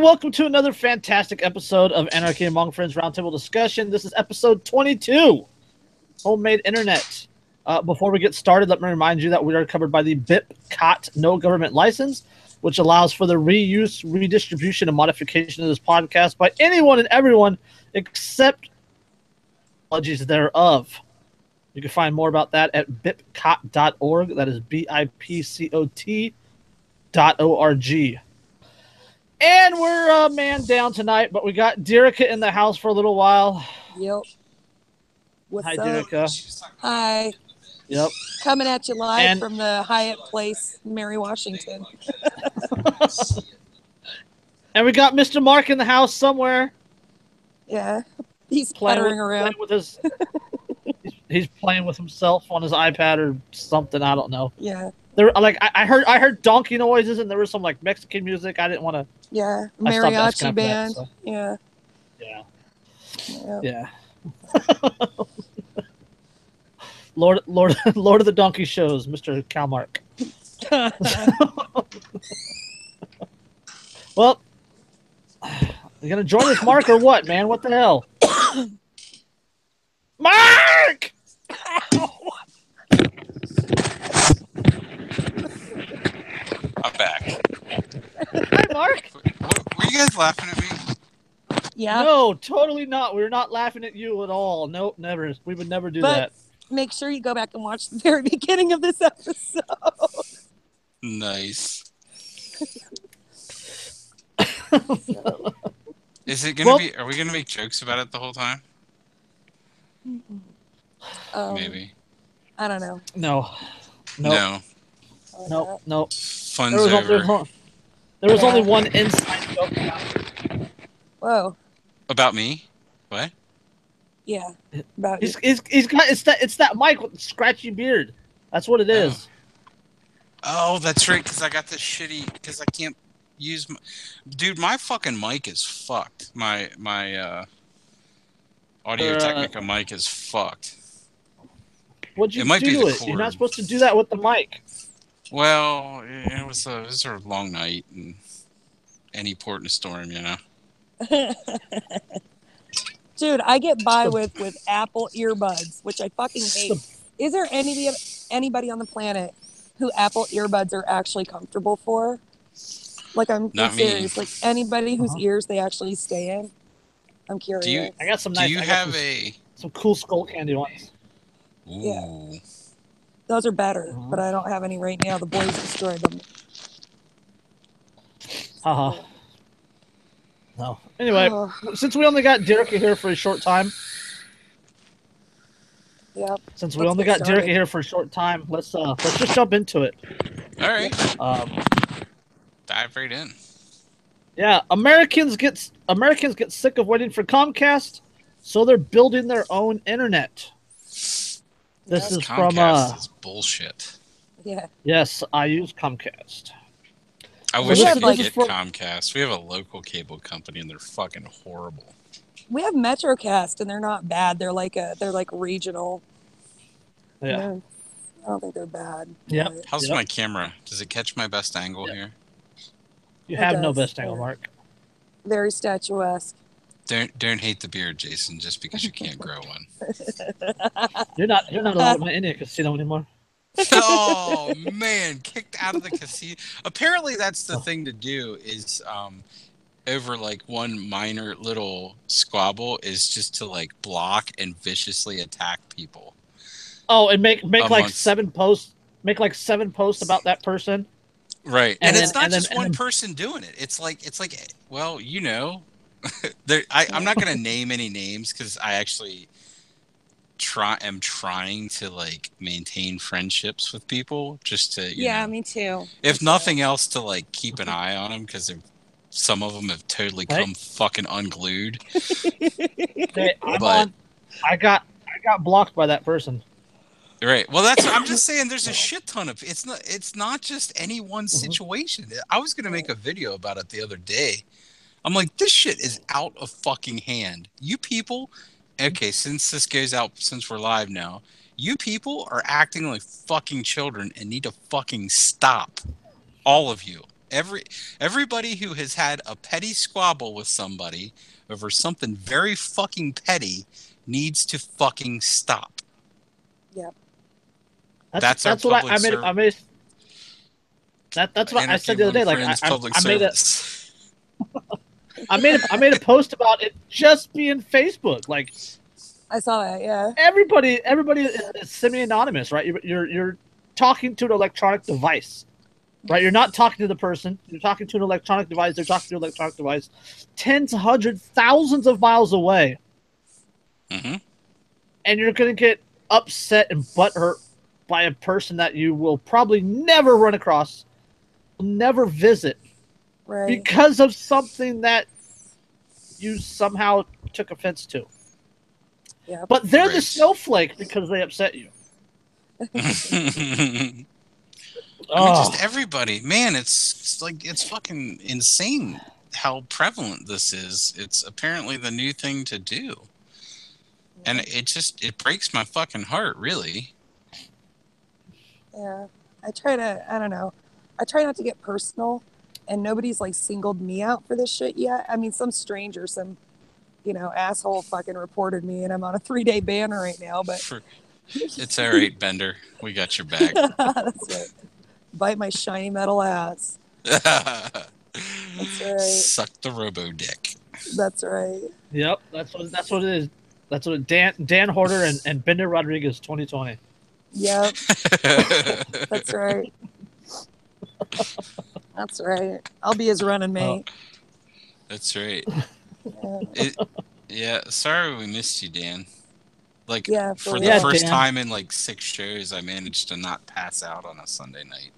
welcome to another fantastic episode of Anarchy Among Friends Roundtable discussion. This is episode 22, Homemade Internet. Before we get started, let me remind you that we are covered by the BIPCOT No Government License, which allows for the reuse, redistribution, and modification of this podcast by anyone and everyone except apologies thereof. You can find more about that at bipcot.org. That is BIPCOT.org. And we're man down tonight, but we got Derica in the house for a little while. Yep. What's Hi, up? Derica. Hi. Yep. Coming at you live from the Hyatt Place, Mary Washington. And we got Mr. Mark in the house somewhere. Yeah. He's puttering around. He's playing with himself on his iPad or something. I don't know. Yeah. There, like I heard donkey noises and there was some like Mexican music. I didn't want to. Yeah, mariachi band. That, so. Yeah. Lord of the Donkey Shows, Mr. Calmark. Well, you gonna join us, Mark, or what, man? What the hell? Mark! I'm back. Hi, Mark. Were you guys laughing at me? Yeah. No, totally not. We're not laughing at you at all. Nope, never. We would never do that. Make sure you go back and watch the very beginning of this episode. Nice. Is it gonna be? Are we gonna make jokes about it the whole time? Maybe. I don't know. No. Fun's over. There was only one inside joke. Whoa. About me? What? Yeah. About he's got it's that Mike with the scratchy beard. That's what it is. Oh, that's right. Because I got this shitty. Because I can't use my. Dude, my fucking mic is fucked. My Audio Technica mic is fucked. What'd you do to it? You're not supposed to do that with the mic. Well, it was a long night and any port in a storm, you know. Dude, I get by with Apple earbuds, which I fucking hate. Is there anybody on the planet who Apple earbuds are actually comfortable for? Like, I'm serious. Like, anybody whose ears they actually stay in? I'm curious. I got some nice. Do you have some cool skull candy ones? Ooh. Yeah. Those are better, but I don't have any right now. The boys destroyed them. No. Anyway, since we only got Derica here for a short time. Yeah. Since we only got Derica here for a short time, let's just jump into it. All right. Dive right in. Yeah, Americans get sick of waiting for Comcast, so they're building their own internet. This is Comcast from is bullshit. Yeah. Yes, I use Comcast. I wish we could get Comcast. We have a local cable company and they're fucking horrible. We have Metrocast and they're not bad. They're like regional. Yeah. I don't think they're bad. Yeah. How's my camera? Does it catch my best angle here? You have no best angle, Mark. Very statuesque. Don't hate the beard, Jason, just because you can't grow one. You're not allowed in my Indian casino anymore. Oh man, kicked out of the casino. Apparently that's the thing to do is over like one minor little squabble is just to like block and viciously attack people. Oh, and make like 7 posts. Make like 7 posts about that person. Right. And it's not just one person doing it. It's like well, you know, I'm not going to name any names because I actually am trying to like maintain friendships with people just to you know, me too. If nothing else, to like keep an eye on them because some of them have totally come fucking unglued. I got blocked by that person. Right. Well, I'm just saying there's a shit ton of it's not just any one situation. I was going to make a video about it the other day. I'm like, this shit is out of fucking hand. You people, okay, since we're live now, you people are acting like fucking children and need to fucking stop. All of you. everybody who has had a petty squabble with somebody over something very fucking petty needs to fucking stop. Yep. That's our what I public made. I made. That's what I said the other day. Like I made a. I made a post about it just being Facebook. Like I saw that. Yeah. everybody is semi-anonymous, right? You're talking to an electronic device, right? You're not talking to the person. You're talking to an electronic device. They're talking to an electronic device, tens, hundreds, thousands of miles away, and you're gonna get upset and butthurt by a person that you will probably never run across, never visit, Right. because of something that you somehow took offense to. Yep. But they're the snowflake because they upset you. I mean, just everybody, man. It's like it's fucking insane how prevalent this is. It's apparently the new thing to do, and it breaks my fucking heart, really. Yeah, I try not to get personal, and nobody's like singled me out for this shit yet. I mean, some stranger, some asshole fucking reported me, and I'm on a 3-day ban right now. But it's all right, Bender. We got your back. That's right. Bite my shiny metal ass. That's right. Suck the robo dick. That's right. Yep, that's what it is. That's what Dan Horter and Bender Rodriguez 2020. Yep. That's right. That's right. I'll be his running mate. That's right. Yeah. Sorry we missed you, Dan. Like, for the first time in like 6 shows, I managed to not pass out on a Sunday night.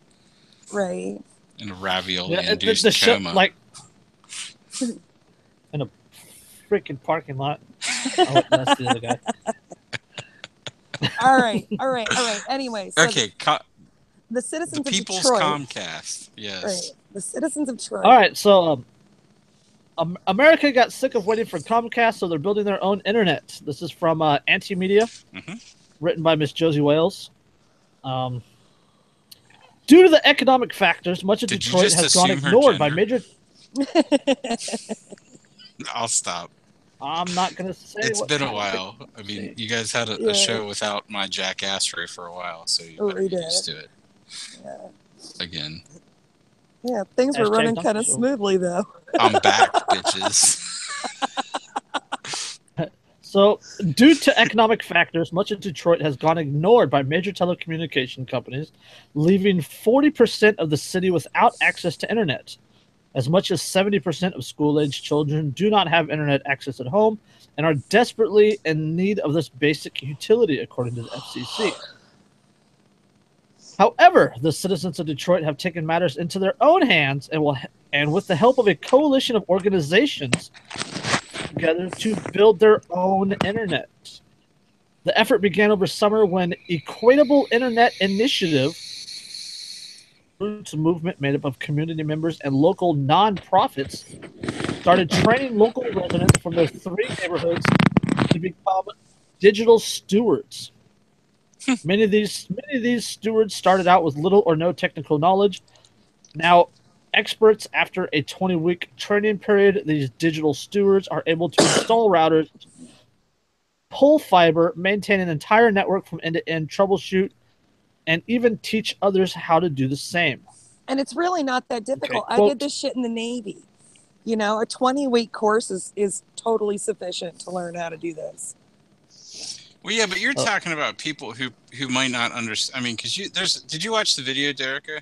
Right. In a ravioli-induced coma. Like, in a freaking parking lot. Oh, that's the other guy. All right. Anyway, so okay, the citizens of People's Detroit. Comcast. Yes. Right. The citizens of Detroit. All right, so America got sick of waiting for Comcast, so they're building their own internet. This is from Anti-Media, written by Miss Josie Wales. Due to the economic factors, much of Detroit has gone ignored by major... I'll stop. I'm not going to say it's been a while. I mean, you guys had a show without my jackassery for a while, so you better get used to it. Yeah. Again. Yeah, things were running kind of smoothly, though. I'm back, bitches. So, due to economic factors, much of Detroit has gone ignored by major telecommunication companies, leaving 40% of the city without access to internet. As much as 70% of school-aged children do not have internet access at home and are desperately in need of this basic utility, according to the FCC. However, the citizens of Detroit have taken matters into their own hands and with the help of a coalition of organizations together to build their own internet. The effort began over summer when Equitable Internet Initiative, a movement made up of community members and local non-profits, started training local residents from their 3 neighborhoods to become digital stewards. Many of these stewards started out with little or no technical knowledge. Now, experts, after a 20-week training period, these digital stewards are able to install routers, pull fiber, maintain an entire network from end to end, troubleshoot, and even teach others how to do the same. And it's really not that difficult. Okay, I did this shit in the Navy. A 20-week course is totally sufficient to learn how to do this. Well, yeah, but you're talking about people who might not understand. I mean, because did you watch the video, Derica?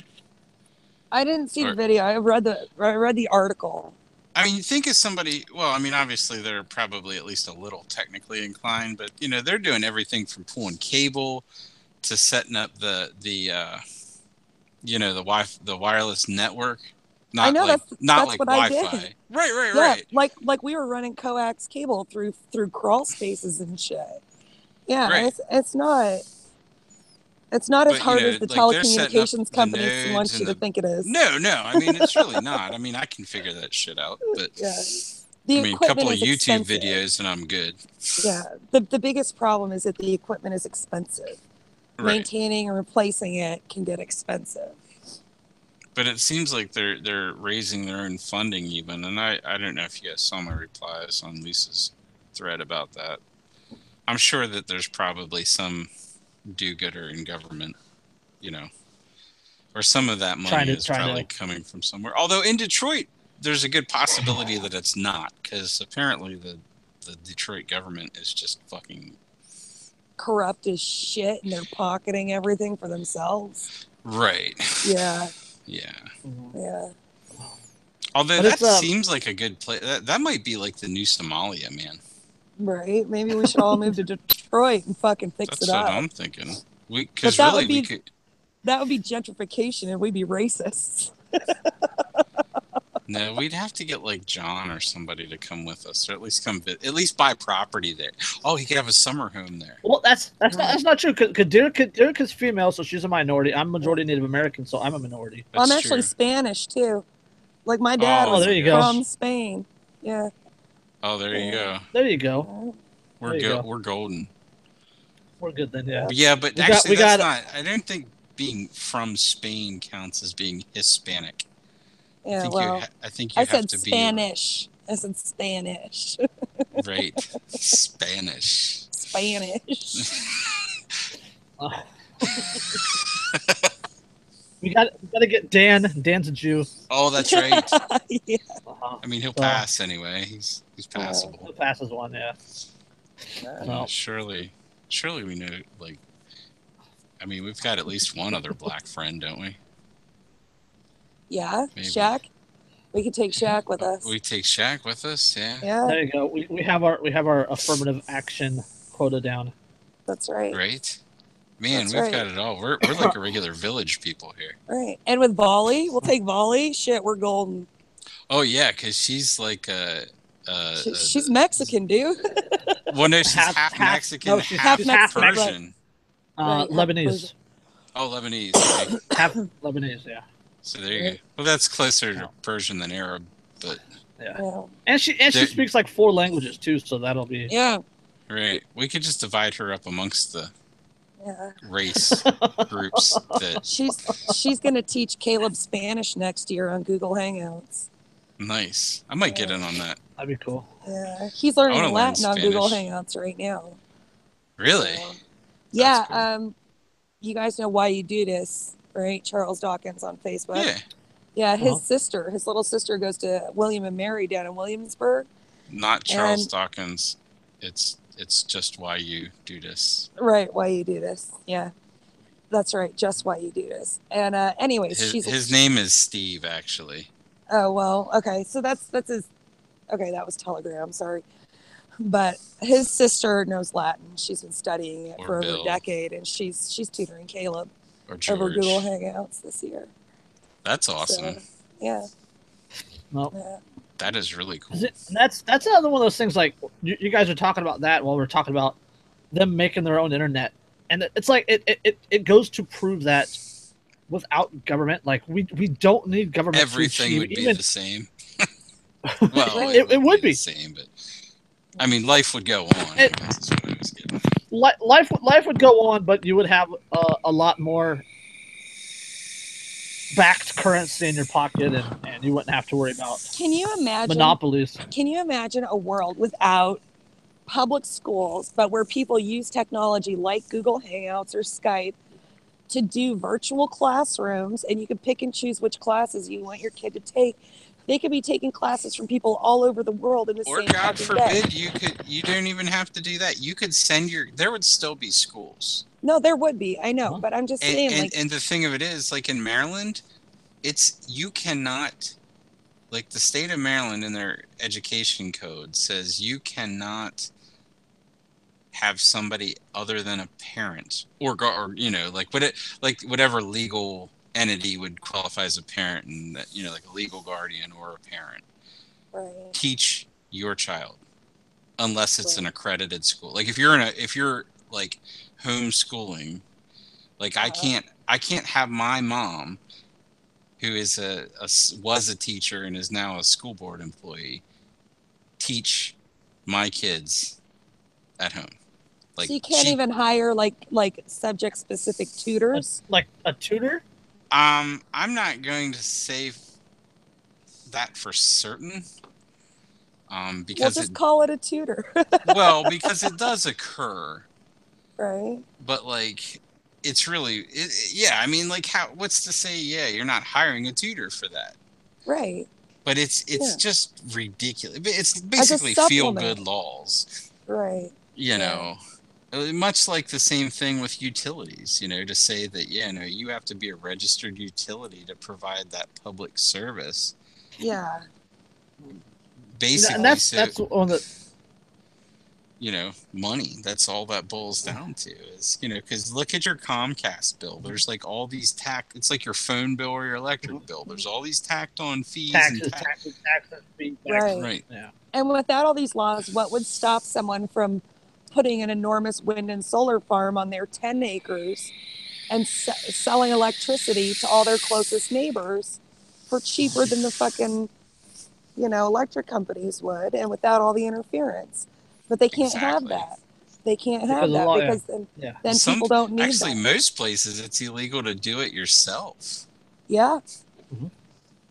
I didn't see the video. I read the article. I mean, you think of somebody. Well, I mean, obviously they're probably at least a little technically inclined, but they're doing everything from pulling cable to setting up the wireless network. I know that's like what Wi-Fi. I did. Right. Like we were running coax cable through crawl spaces and shit. Yeah, right. it's not as hard as the telecommunications companies want you to think it is. No. I mean, it's really not. I mean, I can figure that shit out. But yeah. A couple of YouTube videos and I'm good. Yeah. The biggest problem is that the equipment is expensive. Right. Maintaining and replacing it can get expensive. But it seems like they're raising their own funding even, and I don't know if you guys saw my replies on Lisa's thread about that. I'm sure that there's probably some do-gooder in government, or some of that money is probably coming from somewhere. Although in Detroit, there's a good possibility that it's not, because apparently the Detroit government is just fucking corrupt as shit, and they're pocketing everything for themselves. Right. Yeah. Yeah. Yeah. Although that seems like a good place. That might be like the new Somalia, man. Right. Maybe we should all move to Detroit and fucking fix it up. That's what I'm thinking. That would be gentrification, and we'd be racists. No, we'd have to get like John or somebody to come with us, or at least buy property there. Oh, he could have a summer home there. Well, that's not true. Because Derek is female, so she's a minority. I'm majority Native American, so I'm a minority. I'm actually Spanish too. Like my dad was from Spain. Yeah. Oh, there you go. There you go. We're golden. We're good then, yeah. Yeah, but actually, that's not. I don't think being from Spain counts as being Hispanic. Yeah, I think you have to Spanish. I said Spanish. Right, Spanish. We got to get Dan. Dan's a Jew. Oh, that's right. Yeah. I mean, he'll pass anyway. He's passable. He'll pass as one, yeah. Surely we know. Like, I mean, we've got at least one other black friend, don't we? Yeah, maybe. Shaq. We could take Shaq with us. We take Shaq with us, yeah. Yeah. There you go. We have our affirmative action quota down. That's right. Right. Man, we've got it all. We're like a regular village people here. Right. And with Volley, we'll take Volley. Shit, we're golden. Oh yeah, because she's like she's Mexican, dude. Well, no, she's half Mexican, half Persian. Lebanese. Persian. Oh, Lebanese. Okay. Half Lebanese, yeah. So there you go. Well, that's closer to Persian than Arab, but yeah. And she speaks like 4 languages too, so that'll be right. We could just divide her up amongst the race groups. That she's gonna teach Caleb Spanish next year on Google Hangouts. Nice. I might get in on that. That'd be cool. Yeah, he's learning Latin on Google Hangouts right now. Really? Yeah. Cool. You guys know Why You Do This, right? Charles Dawkins on Facebook. Yeah. Yeah, his little sister goes to William and Mary down in Williamsburg. Not Charles Dawkins. It's just Why You Do This. Right, Why You Do This. Yeah. That's right, just Why You Do This. And anyways, his name is Steve, actually. Oh, well, okay. So that's his. Okay, that was Telegram, sorry. But his sister knows Latin. She's been studying it for over a decade, and she's tutoring Caleb over Google Hangouts this year. That's awesome. So, yeah. Well, that is really cool. That's another one of those things. Like you guys are talking about that while we're talking about them making their own internet, and it's like it goes to prove that without government, like we don't need government. Everything would be the same. Well, it would be the same, but I mean, life would go on. That's what I was getting. Life would go on, but you would have a lot more backed currency in your pocket, and you wouldn't have to worry about monopolies. Can you imagine a world without public schools, but where people use technology like Google Hangouts or Skype to do virtual classrooms, and you can pick and choose which classes you want your kid to take? They could be taking classes from people all over the world in the same day. Or God forbid, you don't even have to do that. You could send there would still be schools. No, there would be. I know, but I'm just saying. And the thing of it is, like in Maryland, you cannot, like the state of Maryland in their education code says you cannot have somebody other than a parent or whatever legal entity would qualify as a parent, and that, like a legal guardian or a parent, teach your child unless it's an accredited school. Like if you're like homeschooling, like I can't have my mom, who is was a teacher and is now a school board employee, teach my kids at home. Like, so you can't even hire like subject specific tutors, like a tutor. I'm not going to say that for certain. Because We'll just call it a tutor. because it does occur. Right. But like, it's really, yeah. I mean, like, what's to say? Yeah, you're not hiring a tutor for that. Right. But it's just ridiculous. It's As a basically feel supplement. good laws. Right. You know, much like the same thing with utilities. You know, to say that you have to be a registered utility to provide that public service. Yeah. Basically, and that's one that. Money. That's all that boils down to is, because look at your Comcast bill. There's like all these it's like your phone bill or your electric bill. There's all these tacked on fees taxes, fees, right. Yeah. And without all these laws, what would stop someone from putting an enormous wind and solar farm on their 10 acres and selling electricity to all their closest neighbors for cheaper than the fucking, electric companies would, and without all the interference? But they can't have that. They can't have that because then people don't need actually, that. most places it's illegal to do it yourself. Yeah.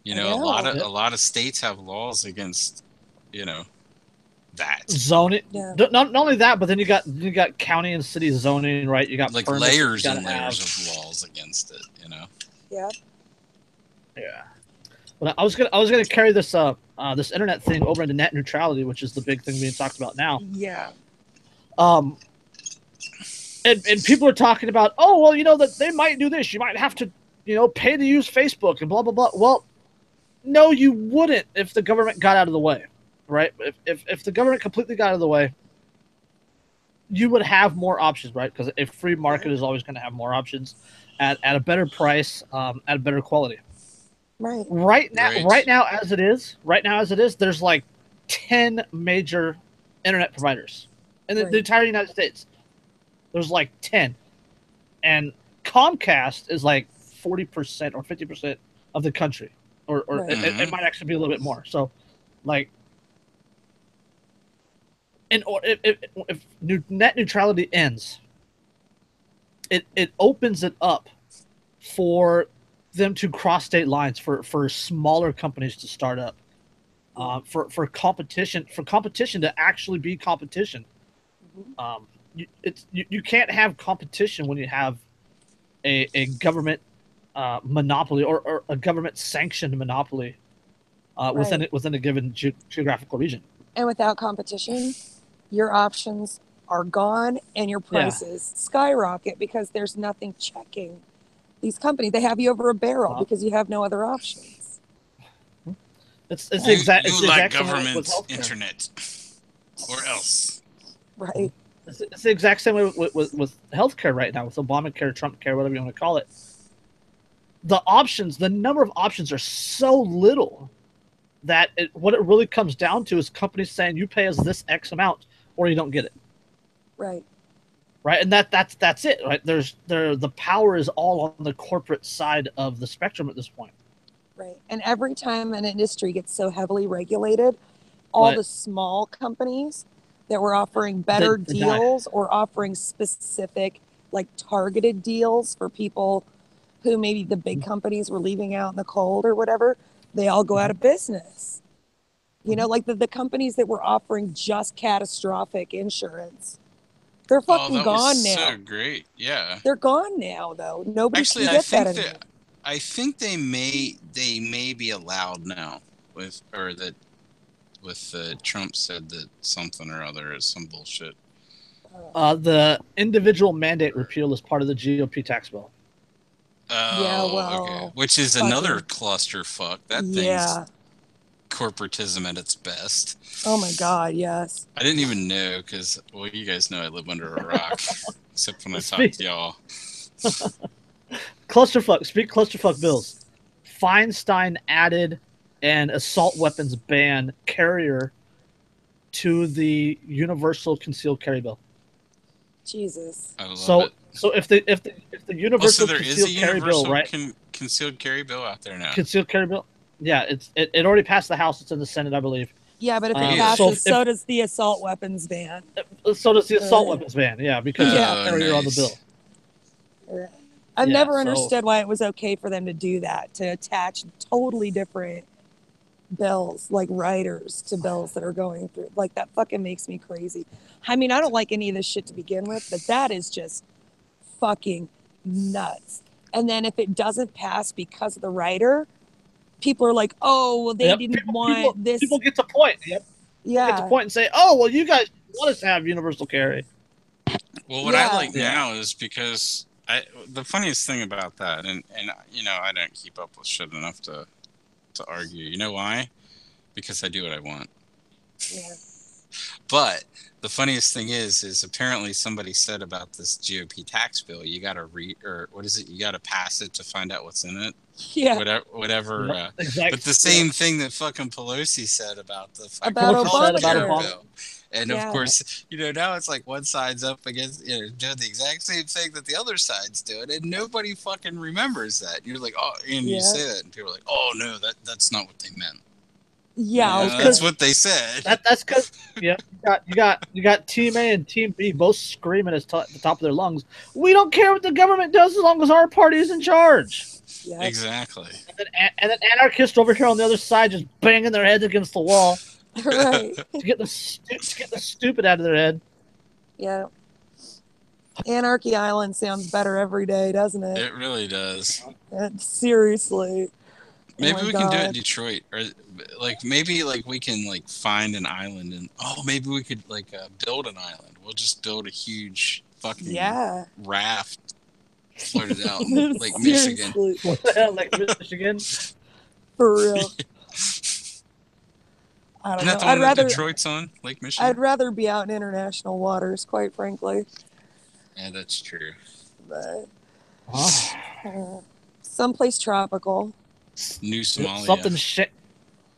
A lot of states have laws against, that zoning. Yeah. Not only that, but then you got county and city zoning, right? You got like layers and layers of laws against it. Yeah. Yeah. But I was gonna carry this this internet thing over into net neutrality, which is the big thing being talked about now. Yeah. And people are talking about, that they might do this. You might have to, pay to use Facebook and blah blah blah. Well, no, you wouldn't if the government got out of the way, right? If the government completely got out of the way, you would have more options, right? Because a free market is always going to have more options at a better price, at a better quality. Right. Right now, as it is, there's like 10 major internet providers in the entire United States. There's like 10, and Comcast is like 40% or 50% of the country, or it might actually be a little bit more. So, like, if net neutrality ends, it opens it up for them to cross state lines for smaller companies to start up, for competition to actually be competition. You can't have competition when you have a government monopoly or a government sanctioned monopoly within a given geographical region. And without competition, your options are gone and your prices skyrocket because there's nothing checking these companies. They have you over a barrel because you have no other options. It's the exact. You like government internet, or else. Right. It's the exact same way with healthcare right now, with Obamacare, Trump care, whatever you want to call it. The number of options are so little that what it really comes down to is companies saying you pay us this X amount or you don't get it. Right. Right, and that's it. Right, the power is all on the corporate side of the spectrum at this point. Right, and every time an industry gets so heavily regulated, all the small companies that were offering better deals or offering specific, like, targeted deals for people who maybe the big companies were leaving out in the cold or whatever, they all go out of business. Like the companies that were offering just catastrophic insurance. They're fucking gone now. So great, yeah. They're gone now, though. Nobody can get that anymore. I think they may be allowed now with Trump said that something or other is some bullshit. The individual mandate repeal is part of the GOP tax bill. Okay. Which is another clusterfuck. That thing's corporatism at its best. Oh my God, yes. I didn't even know because, you guys know I live under a rock, except when I talk to y'all. Clusterfuck. Speak clusterfuck bills. Feinstein added an assault weapons ban carrier to the universal concealed carry bill. Jesus. I love it. So if the universal concealed carry bill, right? Concealed carry bill out there now. Concealed carry bill. Yeah, it already passed the House. It's in the Senate, I believe. Yeah, but if it passes, so does the assault weapons ban. So does the assault weapons ban. Yeah, because you have a carrier on the bill. I've never understood why it was okay for them to do that, to attach totally different bills, like writers to bills that are going through. Like, that fucking makes me crazy. I mean, I don't like any of this shit to begin with, but that is just fucking nuts. And then if it doesn't pass because of the writer, people are like, oh, well, they didn't want this. People get to point. Yep. Yeah. Get to point and say, oh, well, you guys want us to have universal carry. Well, what I like now is because the funniest thing about that, and you know, I don't keep up with shit enough to argue. You know why? Because I do what I want. Yeah. But the funniest thing is apparently somebody said about this GOP tax bill, you got to what is it? You got to pass it to find out what's in it. Yeah. Whatever. Yep, exactly. But the same thing that fucking Pelosi said about the Obamacare bill. And of course, you know, now it's like one side's up against, you know, doing the exact same thing that the other side's doing, and nobody fucking remembers that. You're like, oh, and you say that, and people are like, oh no, that's not what they meant. Yeah, that's what they said. That's because you got Team A and Team B both screaming at the top of their lungs. We don't care what the government does as long as our party is in charge. Yeah. Exactly. And then anarchists over here on the other side just banging their heads against the wall. Right. to get the stupid out of their head. Yeah. Anarchy Island sounds better every day, doesn't it? It really does. Seriously. Maybe we can do it in Detroit, or maybe we can find an island, and maybe we could build an island. We'll just build a huge fucking raft, float it out in Lake Michigan. Lake Michigan, for real. I don't know. That the one that Detroit's on, Lake Michigan? I'd rather be out in international waters, quite frankly. Yeah, that's true. But someplace tropical. New Somalia.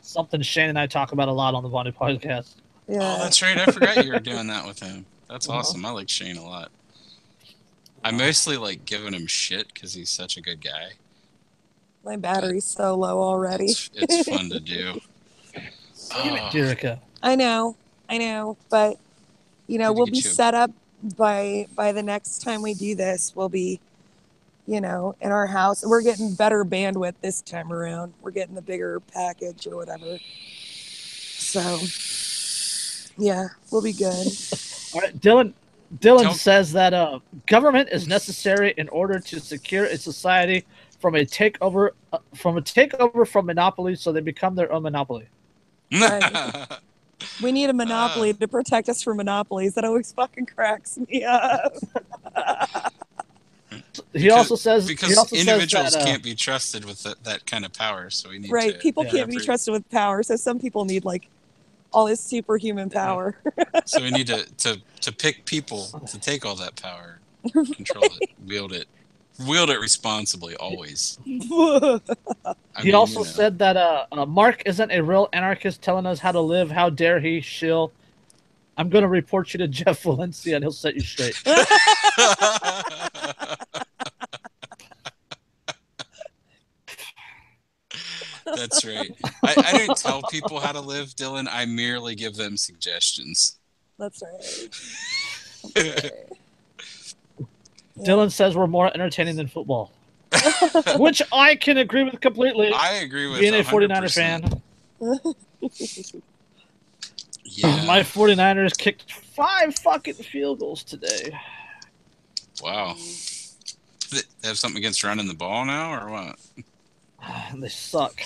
Something Shane and I talk about a lot on the Bonnie podcast. Yeah. Oh, that's right. I forgot you were doing that with him. That's awesome. I like Shane a lot. I mostly like giving him shit because he's such a good guy. My battery's so low already. It's fun to do. I know, but you know, we'll be set up by the next time we do this. We'll be, you know, in our house. We're getting better bandwidth this time around. We're getting the bigger package or whatever. So, yeah, we'll be good. All right, Dylan says that government is necessary in order to secure a society from a takeover from monopoly, so they become their own monopoly. Right. We need a monopoly to protect us from monopolies. That always fucking cracks me up. He also says individuals can't be trusted with that kind of power, so we need people can't be trusted with power, so some people need all this superhuman power. So we need to pick people to take all that power, control it, wield it responsibly always. He also said that Mark isn't a real anarchist telling us how to live. How dare he shill? I'm going to report you to Jeff Valencia and he'll set you straight. That's right. I don't tell people how to live, Dylan. I merely give them suggestions. That's right. Dylan says we're more entertaining than football. Which I can agree with completely. I agree with being 100%. A 49er fan. Yeah. My 49ers kicked 5 fucking field goals today. Wow. They have something against running the ball now, or what? They suck.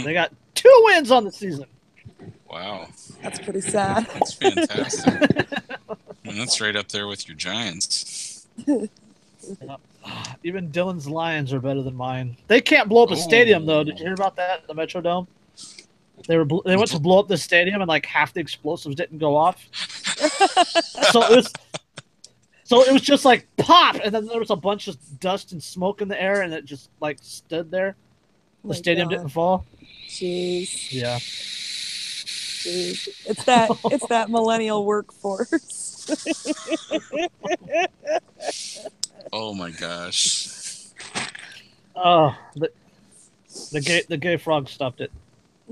They got 2 wins on the season. Wow. That's pretty sad. That's fantastic. That's right up there with your Giants. Even Dylan's Lions are better than mine. They can't blow up a stadium, though. Did you hear about that? The Metrodome? They went to blow up the stadium, and half the explosives didn't go off. So it was just pop, and then there was a bunch of dust and smoke in the air, and it just stood there. The stadium didn't fall. Jeez. Yeah. Jeez. It's that millennial workforce. Oh my gosh. Oh, the gay frog stopped it.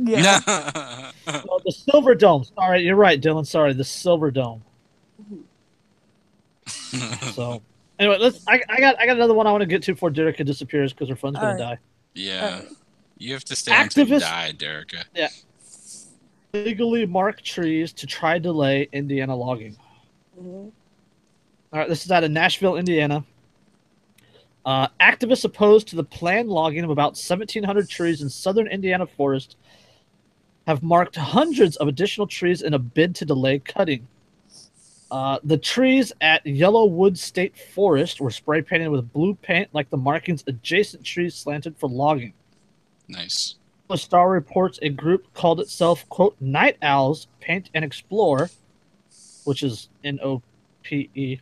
Yeah. Well, the Silver Dome. Sorry, you're right, Dylan. Sorry, the Silver Dome. So, Anyway, I got another one I want to get to before Derek disappears because her phone's All gonna right. die. Yeah. Alright. You have to stay on until you Activists die, Derica. legally mark trees to try delay Indiana logging. Mhm. All right, this is out of Nashville, Indiana. Activists opposed to the planned logging of about 1,700 trees in southern Indiana forest have marked hundreds of additional trees in a bid to delay cutting. The trees at Yellowwood State Forest were spray painted with blue paint like the markings adjacent trees slanted for logging. Nice. The Star reports a group called itself, quote, Night Owls Paint and Explore, which is NOPE,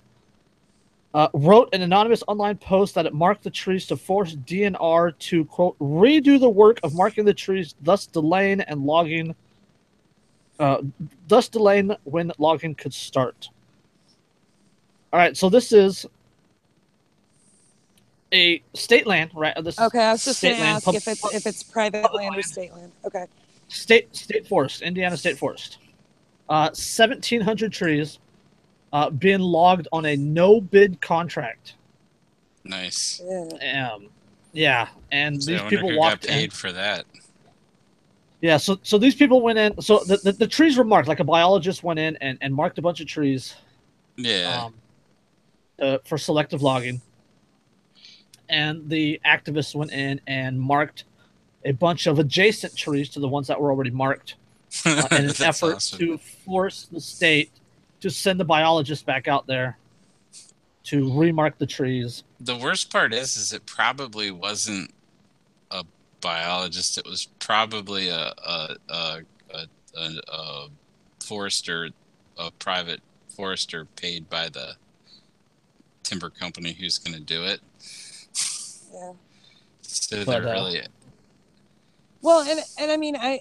wrote an anonymous online post that it marked the trees to force DNR to, quote, redo the work of marking the trees, thus delaying when logging could start. All right, so this is a state land, right? This Okay, I was just going state to land, ask if it's private land or state land. Okay. state forest, Indiana state forest. 1,700 trees being logged on a no bid contract. Nice. Yeah, and So these I wonder people who walked got paid in. for that. Yeah, so these people went in. So the trees were marked. Like a biologist went in and marked a bunch of trees. Yeah. For selective logging, and the activists went in and marked a bunch of adjacent trees to the ones that were already marked in an effort to force the state to send the biologists back out there to remark the trees. The worst part is it probably wasn't a biologist. It was probably a forester, a private forester paid by the timber company who's going to do it. Yeah. So they're really. Well, and I mean, I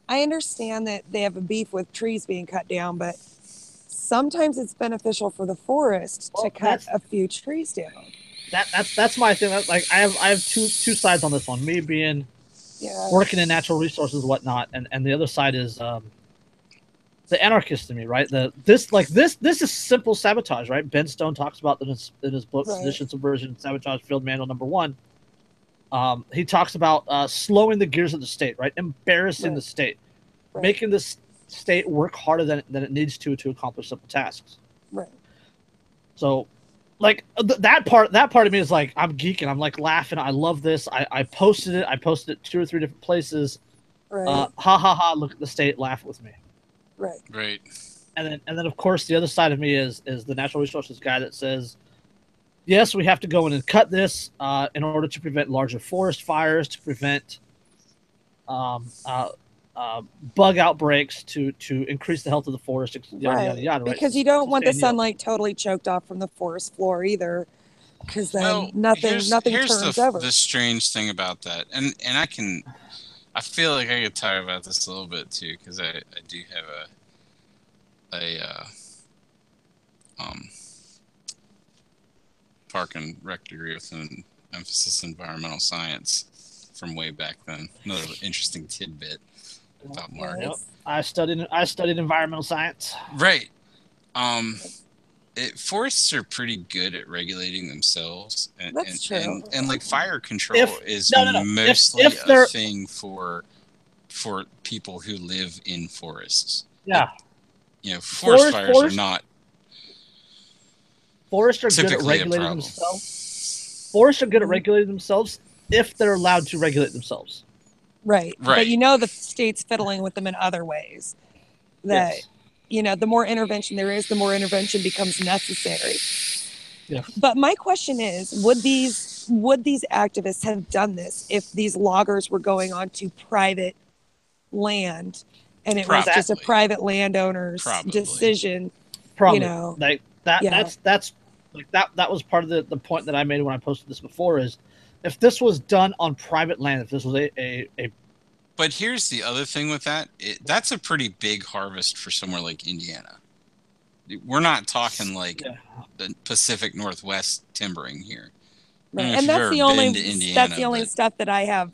understand that they have a beef with trees being cut down, but sometimes it's beneficial for the forest to cut a few trees down. That's my thing. Like I have two sides on this one. Me being working in natural resources and whatnot, and the other side is the anarchist in me, right? This is simple sabotage, right? Ben Stone talks about this in his book, Sedition, Subversion, Sabotage, Field Manual #1. He talks about slowing the gears of the state, right? Embarrassing the state, making the state work harder than it needs to accomplish simple tasks. Right. So, like that part of me is like, I'm geeking. I'm like laughing. I love this. I posted it. I posted it 2 or 3 different places. Right. Ha ha ha! Look at the state. Laugh with me. Right. Right. And then of course the other side of me is the natural resources guy that says, yes, we have to go in and cut this in order to prevent larger forest fires, to prevent bug outbreaks, to increase the health of the forest, yada yada yada. Right? Because you don't want the sunlight totally choked off from the forest floor either, because then nothing turns over. The strange thing about that, and I feel like I could talk about this a little bit too, because I do have a park and rec degree with an emphasis in environmental science from way back then. Another interesting tidbit about Mark. Yep. I studied environmental science. Right. Forests are pretty good at regulating themselves, and like fire control is mostly a thing for people who live in forests. Yeah. Forest fires are not. Forests are good at regulating themselves. Forests are good at regulating themselves if they're allowed to regulate themselves. Right. But the state's fiddling with them in other ways. That the more intervention there is, the more intervention becomes necessary. Yeah. But my question is, would these activists have done this if these loggers were going onto private land and it was just a private landowner's decision? Probably. That's like that was part of the point that I made when I posted this before, is if this was done on private land, if this was a But here's the other thing with that. That's a pretty big harvest for somewhere like Indiana. We're not talking like the Pacific Northwest timbering here. Right. And that's the only stuff that I have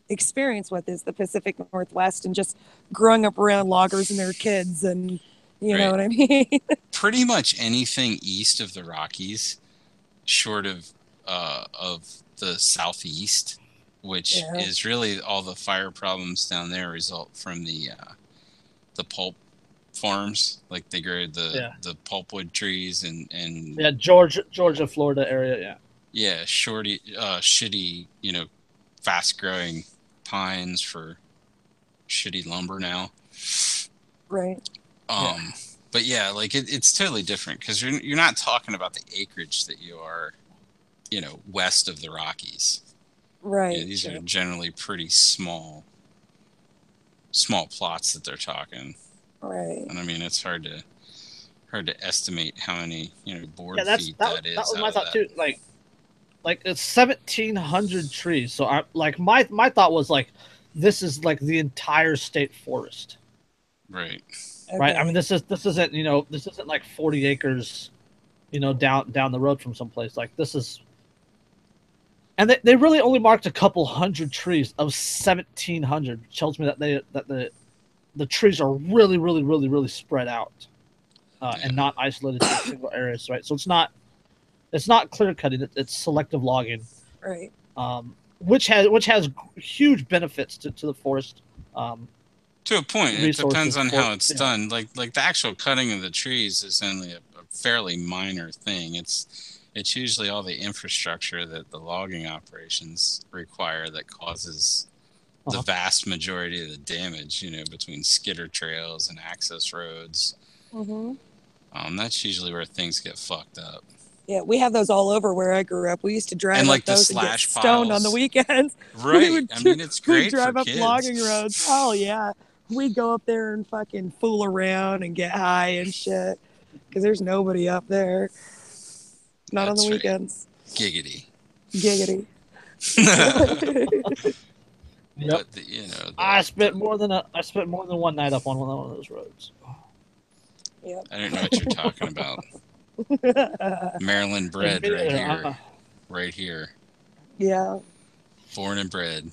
experience with is the Pacific Northwest and just growing up around loggers and their kids, and you know what I mean? Pretty much anything east of the Rockies short of the southeast, which is really all the fire problems down there result from the pulp farms. Like they grow the pulpwood trees and Georgia, Florida area. Shitty, fast growing pines for shitty lumber now. Right. But yeah, like it's totally different because you're not talking about the acreage that you are, west of the Rockies. Right. These are generally pretty small plots that they're talking. Right. And I mean, it's hard to estimate how many board feet that is. That was my thought too. Like it's 1,700 trees. So my thought was like, this is like the entire state forest. Right. Okay. Right. I mean, this isn't like 40 acres, down the road from someplace. Like this is, and they really only marked a couple hundred trees of 1,700, which tells me that the trees are really, really, really, really spread out, and not isolated to a single areas. Right. So it's not clear cutting. It's selective logging. Right. Which has huge benefits to the forest. To a point, it depends on how it's done. Like the actual cutting of the trees is only a fairly minor thing. It's usually all the infrastructure that the logging operations require that causes the vast majority of the damage. Between skidder trails and access roads. Mm-hmm. That's usually where things get fucked up. Yeah, we have those all over where I grew up. We used to drive and like up those the and get slash stoned piles on the weekends. Right. I mean, it's great we'd drive for up kids. logging roads. Oh yeah, we'd go up there and fucking fool around and get high and shit because there's nobody up there. Not on the weekends. Right. Giggity. Giggity. Yep. But I spent more than one night up on one of those roads. Yep. I don't know what you're talking about. Maryland bred right here. Yeah. Born and bred.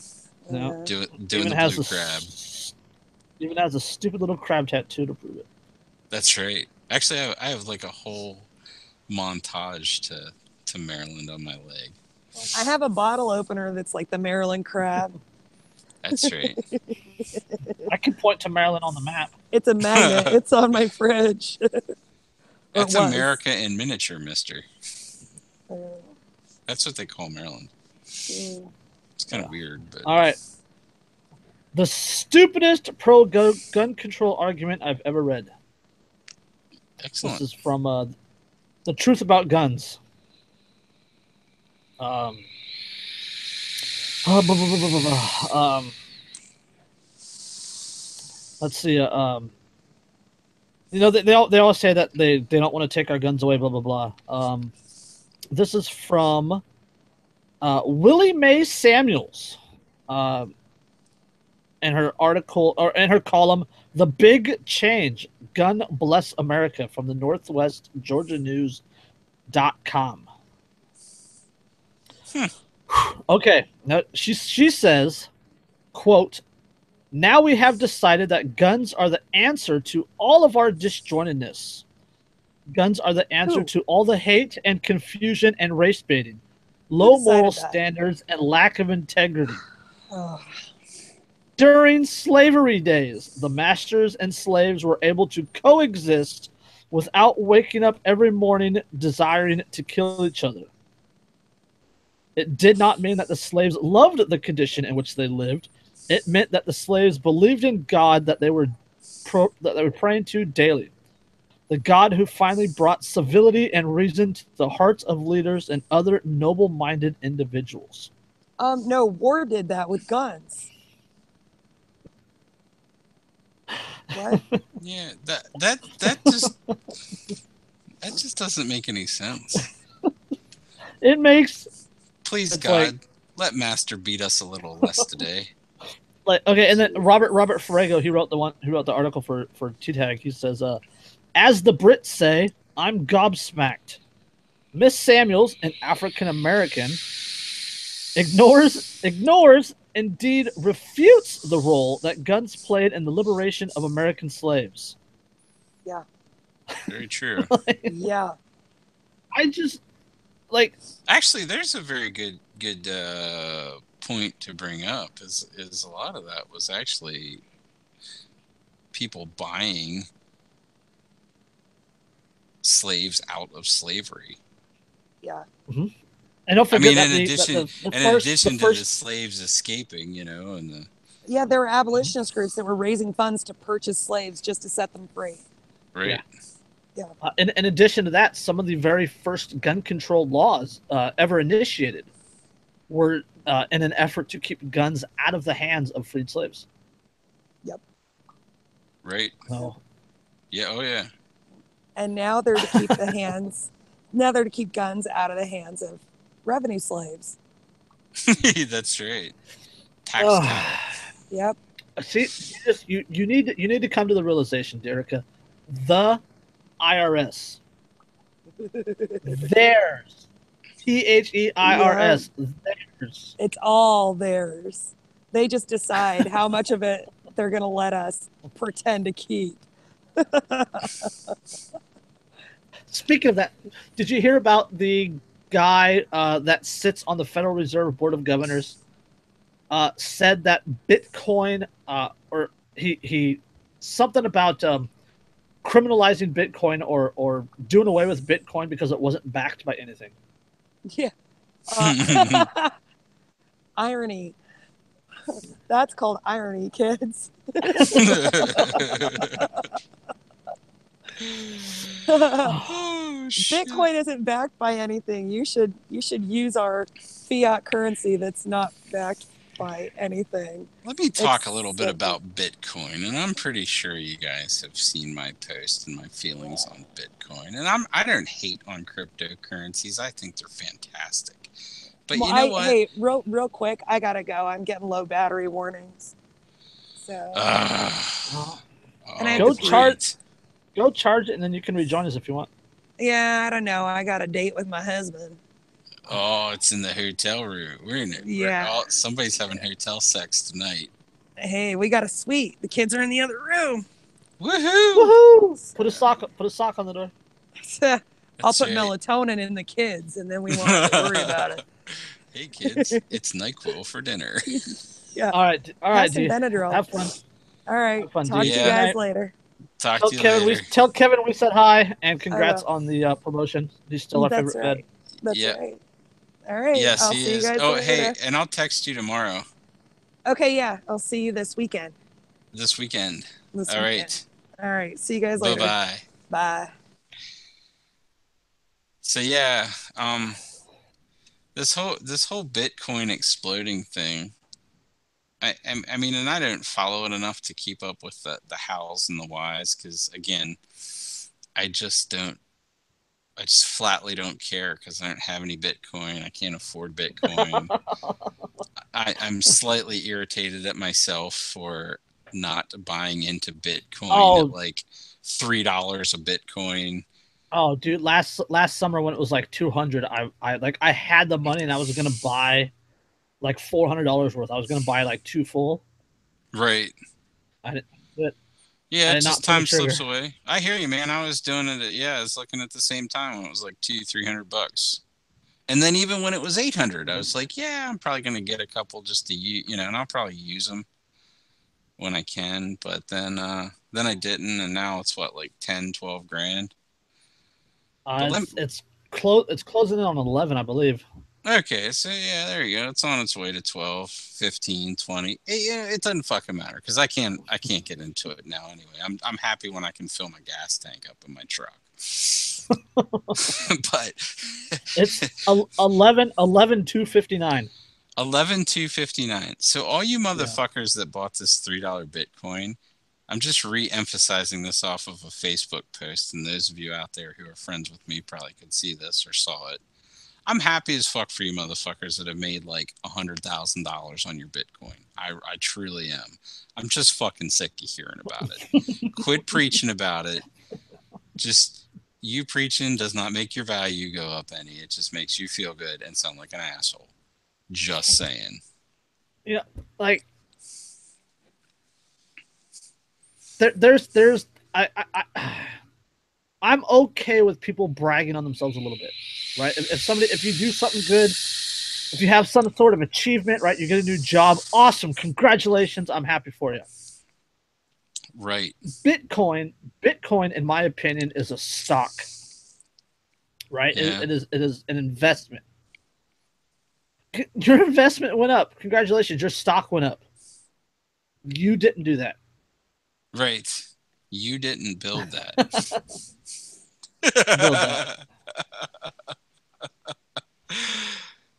No. Doing the blue crab. Even has a stupid little crab tattoo to prove it. That's right. Actually, I have like a whole montage to Maryland on my leg. I have a bottle opener that's like the Maryland crab. That's right. I can point to Maryland on the map. It's a magnet. It's on my fridge. That's America in miniature, mister. That's what they call Maryland. It's kind of weird, but... All right. The stupidest pro-gun control argument I've ever read. Excellent. This is from The Truth About Guns. Let's see. They all say that they don't want to take our guns away. Blah blah blah. This is from Willie Mae Samuels, in her article or in her column, "The Big Change: Gun Bless America" from the Northwest Georgia News.com. Okay, now she says, quote, "Now we have decided that guns are the answer to all of our disjointedness. Guns are the answer to all the hate and confusion and race baiting, low moral standards and lack of integrity. During slavery days, the masters and slaves were able to coexist without waking up every morning desiring to kill each other. It did not mean that the slaves loved the condition in which they lived. It meant that the slaves believed in God that they were praying to daily. The God who finally brought civility and reason to the hearts of leaders and other noble-minded individuals." No, war did that with guns. What? Yeah, that just doesn't make any sense. It makes... Please, God, let Master beat us a little less today. Okay, and then Robert Ferrego, he wrote the article for T-Tag. He says, "As the Brits say, I'm gobsmacked. Miss Samuels, an African American, ignores, indeed refutes the role that guns played in the liberation of American slaves." Yeah. Very true. Yeah. like, actually, there's a very good point to bring up. Is a lot of that was actually people buying slaves out of slavery. Yeah. and don't I forget mean, that in addition the to the first slaves escaping, you know, and the Yeah, there were abolitionist groups that were raising funds to purchase slaves just to set them free. right. Yeah. in addition to that, some of the very first gun control laws ever initiated were in an effort to keep guns out of the hands of freed slaves. Yep. Right. Oh. Yeah. Oh yeah. And now they're to keep the hands. Now they're to keep guns out of the hands of revenue slaves. That's right. Tax cattle. Yep. See, you need to come to the realization, Derica, the IRS, theirs, THEIRS, theirs. It's all theirs. They just decide how much of it they're going to let us pretend to keep. Speaking of that, did you hear about the guy that sits on the Federal Reserve Board of Governors? Said that Bitcoin, or he something about criminalizing Bitcoin or doing away with Bitcoin because it wasn't backed by anything. Yeah. Irony. That's called irony, kids. Oh, shit. Bitcoin isn't backed by anything. You should use our fiat currency that's not backed by anything. Let me talk a It's little bit simple. about Bitcoin, and I'm pretty sure you guys have seen my post and my feelings on Bitcoin. And I don't hate on cryptocurrencies. I think they're fantastic. But Well, you know what? Hey, real quick, I gotta go. I'm getting low battery warnings. So. And I have Go to pee. Go charge it, and then you can rejoin us if you want. Yeah, I don't know. I got a date with my husband. Oh, it's in the hotel room. We're in it. Yeah. Somebody's having hotel sex tonight. Hey, we got a suite. The kids are in the other room. Woohoo! Woohoo! Put a sock on the door. I'll put melatonin in the kids, and then we won't have to worry about it. Hey kids, it's NyQuil for dinner. Yeah. All right. Have some Benadryl. Have fun. All right. Have fun, Talk to you guys later. Talk to you later. Tell Kevin we said hi and congrats on the promotion. He's still our favorite fed. That's right. All right. Yes, I'll see you guys later. Hey, and I'll text you tomorrow. Okay, yeah. I'll see you this weekend. All right. All right. See you guys later. Bye-bye. Bye. So yeah, this whole Bitcoin exploding thing. I mean, and I don't follow it enough to keep up with the hows and the whys, because again, I just flatly don't care, because I don't have any Bitcoin. I can't afford Bitcoin. I'm slightly irritated at myself for not buying into Bitcoin at like $3 a Bitcoin. Oh, dude! Last summer when it was like 200, I had the money and I was gonna buy like $400 worth. I was gonna buy like 2 full. Right. I didn't do it. Yeah, just time slips away. I hear you, man. I was doing it. I was looking at the same time when it was like $200-300. And then even when it was 800, I was like, yeah, I'm probably gonna get a couple just to and I'll probably use them when I can. But then I didn't, and now it's what, like 10-12 grand. It's closing in on 11, I believe. Okay, so yeah, there you go. It's on its way to 12, 15, 20. It doesn't fucking matter, because I can't get into it now anyway. I'm happy when I can fill my gas tank up in my truck. But it's 11,259. 11,259. So all you motherfuckers that bought this $3 Bitcoin, I'm just re-emphasizing this off of a Facebook post, and those of you out there who are friends with me probably could see this or saw it. I'm happy as fuck for you motherfuckers that have made like $100,000 on your Bitcoin. I truly am. I'm just fucking sick of hearing about it. Quit preaching about it. Just, you preaching does not make your value go up any. It just makes you feel good and sound like an asshole. Just saying. Yeah, like there's I'm okay with people bragging on themselves a little bit. right? If you do something good, if you have some sort of achievement, right, you get a new job, awesome, congratulations, I'm happy for you. Right. Bitcoin, in my opinion, is a stock, right? Yeah. It is an investment. Your investment went up. Congratulations, your stock went up. You didn't do that. Right. You didn't build that. Build that.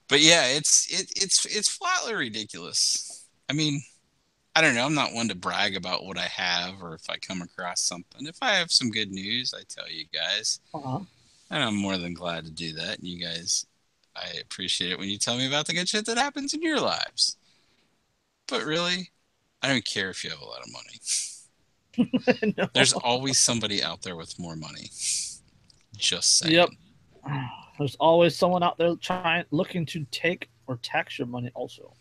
But yeah, it's flatly ridiculous. I mean, I don't know. I'm not one to brag about what I have or if I come across something. If I have some good news, I tell you guys. Uh-huh. And I'm more than glad to do that. And you guys, I appreciate it when you tell me about the good shit that happens in your lives. But really, I don't care if you have a lot of money. No. There's always somebody out there with more money. Just saying. Yep. There's always someone out there looking to take or tax your money also.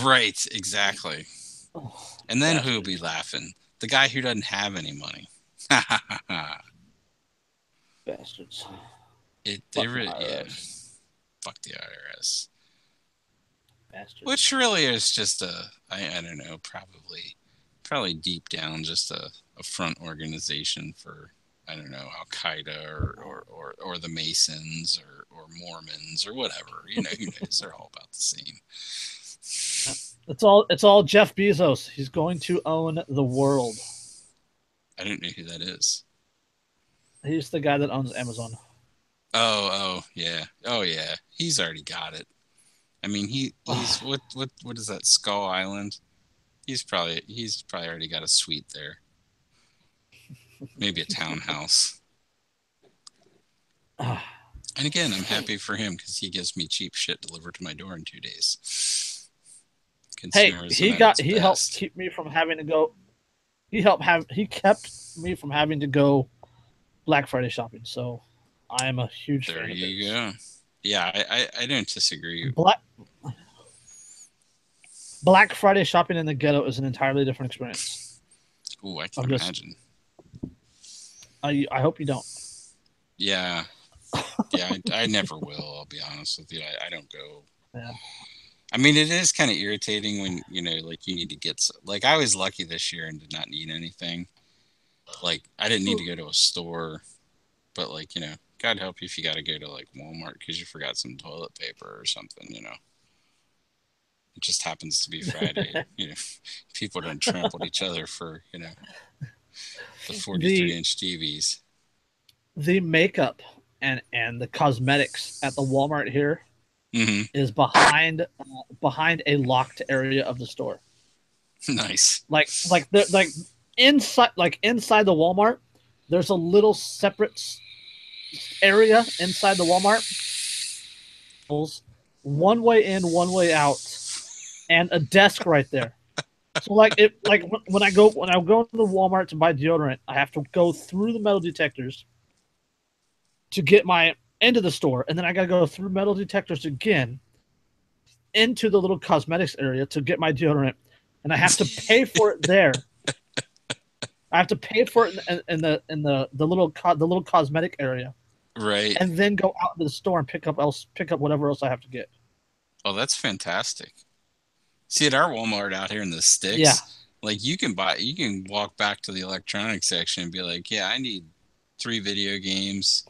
Right, exactly. Oh, and then bastards. who'll be laughing? The guy who doesn't have any money. Bastards. They really, yeah. Fuck the IRS. Bastards. Which really is just I don't know, probably deep down just a front organization for, I don't know, Al Qaeda or the Masons or Mormons or whatever. You know, who knows? They're all about the same. It's all Jeff Bezos. He's going to own the world. I don't know who that is. He's the guy that owns Amazon. Oh yeah. Oh yeah. He's already got it. I mean, he's what is that, Skull Island? He's probably already got a suite there. Maybe a townhouse. And again, I'm happy for him because he gives me cheap shit delivered to my door in 2 days. He helped keep me from having to go. He kept me from having to go Black Friday shopping. So I am a huge fan of his. There you go. Yeah, I don't disagree. Black Friday shopping in the ghetto is an entirely different experience. Ooh, I can imagine. I hope you don't. Yeah. Yeah, I never will, I'll be honest with you. I don't go. Yeah. I mean, it is kind of irritating when, you know, like you need to get, like I was lucky this year and did not need anything. Like I didn't need to go to a store, but like, you know, God help you if you got to go to like Walmart because you forgot some toilet paper or something, you know. It just happens to be Friday. You know, people don't trample each other for, you know, the 43-inch TVs. The makeup and the cosmetics at the Walmart here is behind a locked area of the store. Nice. Like inside the Walmart, there's a little separate area inside the Walmart. One way in, one way out, and a desk right there. So when I go to the Walmart to buy deodorant, I have to go through the metal detectors to get my into the store, and then I gotta go through metal detectors again into the little cosmetics area to get my deodorant, and I have to pay for it there. I have to pay for it in the little cosmetic area, right? And then go out to the store and pick up whatever else I have to get. Oh, that's fantastic. See, at our Walmart out here in the sticks, like you can walk back to the electronics section and be like, yeah, I need 3 video games,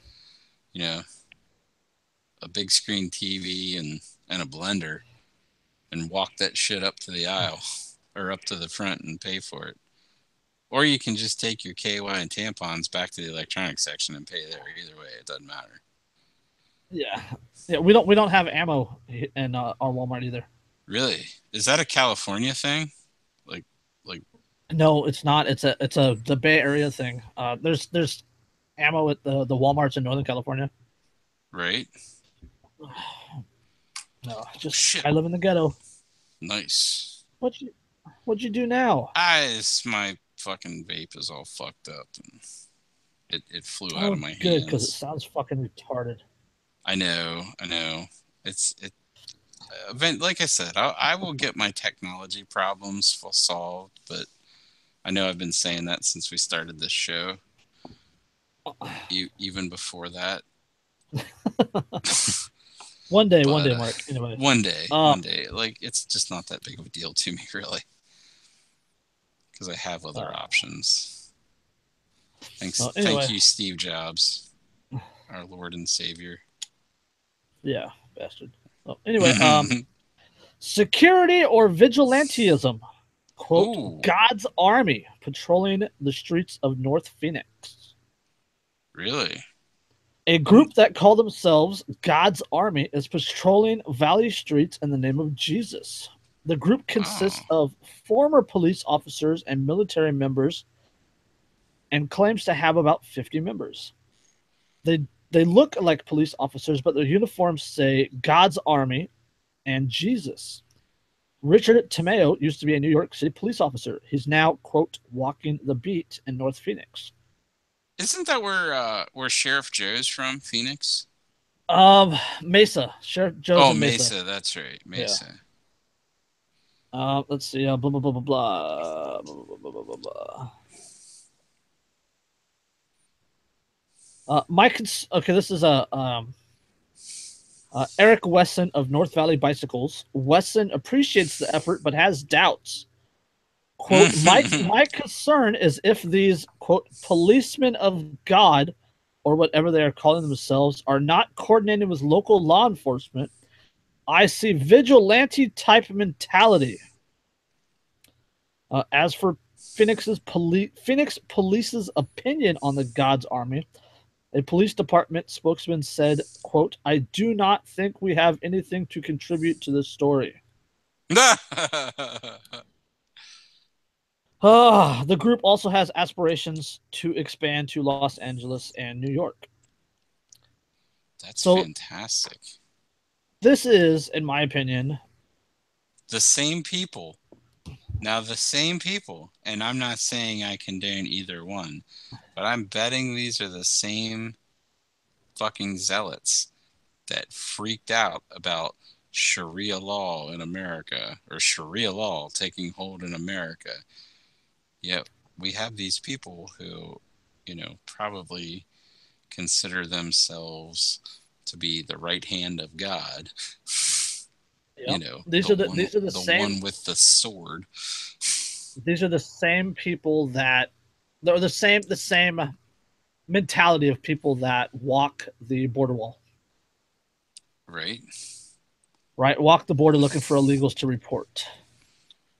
you know, a big screen TV and a blender, and walk that shit up to the aisle or up to the front and pay for it. Or you can just take your KY and tampons back to the electronics section and pay there. Either way, it doesn't matter. Yeah. We don't have ammo in our Walmart either. Really? Is that a California thing? Like No, it's not. It's the Bay Area thing. There's ammo at the Walmarts in Northern California. Right. No, I live in the ghetto. Nice. What'd you do now? My fucking vape is all fucked up and it flew out of my hands. Good, because it sounds fucking retarded. I know. Like I said, I will get my technology problems solved, but I know I've been saying that since we started this show. Even before that. One day, Mark. Anyway, one day. Like, it's just not that big of a deal to me, really, because I have other options. Thank you, Steve Jobs, our Lord and Savior. Yeah, bastard. Oh, anyway, security or vigilantism. Quote, Ooh. God's army patrolling the streets of North Phoenix. Really? A group that call themselves God's Army is patrolling Valley streets in the name of Jesus. The group consists of former police officers and military members and claims to have about 50 members. They look like police officers, but their uniforms say God's Army and Jesus. Richard Tomeo used to be a New York City police officer. He's now, quote, walking the beat in North Phoenix. Isn't that where Sheriff Joe's from? Phoenix? Mesa. Sheriff Joe's in Mesa. Mesa. That's right. Mesa. Yeah. Let's see. Blah, blah, blah, blah, blah. Blah, blah, blah, blah, blah. Okay, this is Eric Wesson of North Valley Bicycles. Wesson appreciates the effort but has doubts. Quote, my concern is if these, quote, policemen of God, or whatever they are calling themselves, are not coordinating with local law enforcement. I see vigilante type mentality. As for Phoenix Police's opinion on the God's Army, a police department spokesman said, quote, I do not think we have anything to contribute to this story. The group also has aspirations to expand to Los Angeles and New York. That's fantastic. This is, in my opinion, the same people. Now, the same people, and I'm not saying I condone either one, but I'm betting these are the same fucking zealots that freaked out about Sharia law in America, or Sharia law taking hold in America. Yet we have these people who, probably consider themselves to be the right hand of God. Yep. These are the same one with the sword. These are the same people they're the same mentality of people that walk the border wall. Right. Walk the border looking for illegals to report.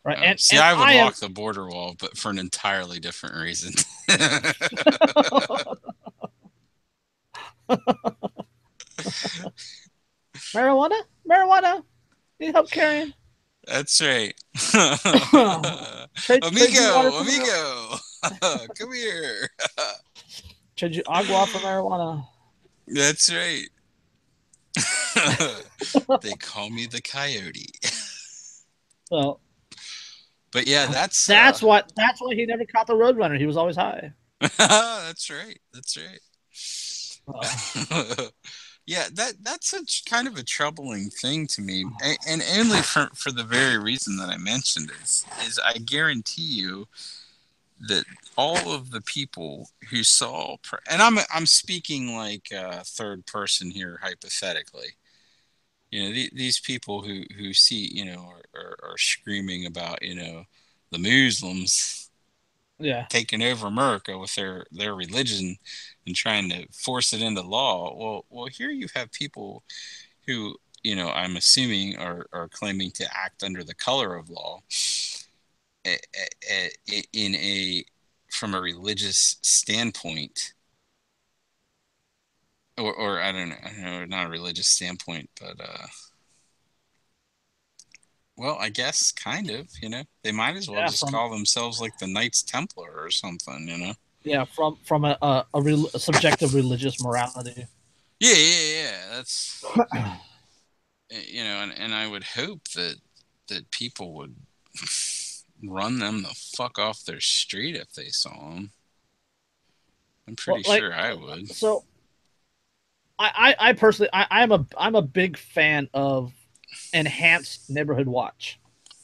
Right. I would walk the border wall, but for an entirely different reason. Marijuana. Need help carrying. That's right. Trade amigo, come here. Trade you agua for marijuana. That's right. They call me the coyote. Well, but yeah, that's why he never caught the Roadrunner. He was always high. That's right. Yeah, that's a kind of a troubling thing to me, and only for the very reason that I mentioned is I guarantee you that all of the people who saw, and I'm speaking like third person here hypothetically, these people who see are screaming about the Muslims. Yeah, taking over America with their religion and trying to force it into law. Well, here you have people who, I'm assuming are claiming to act under the color of law from a religious standpoint, or I don't know, not a religious standpoint, but well, I guess kind of, they might as well call themselves like the Knights Templar or something, Yeah, from a subjective religious morality. Yeah. That's, and I would hope that people would run them the fuck off their street if they saw them. I'm pretty sure I would. So, I personally, I'm a big fan of enhanced neighborhood watch,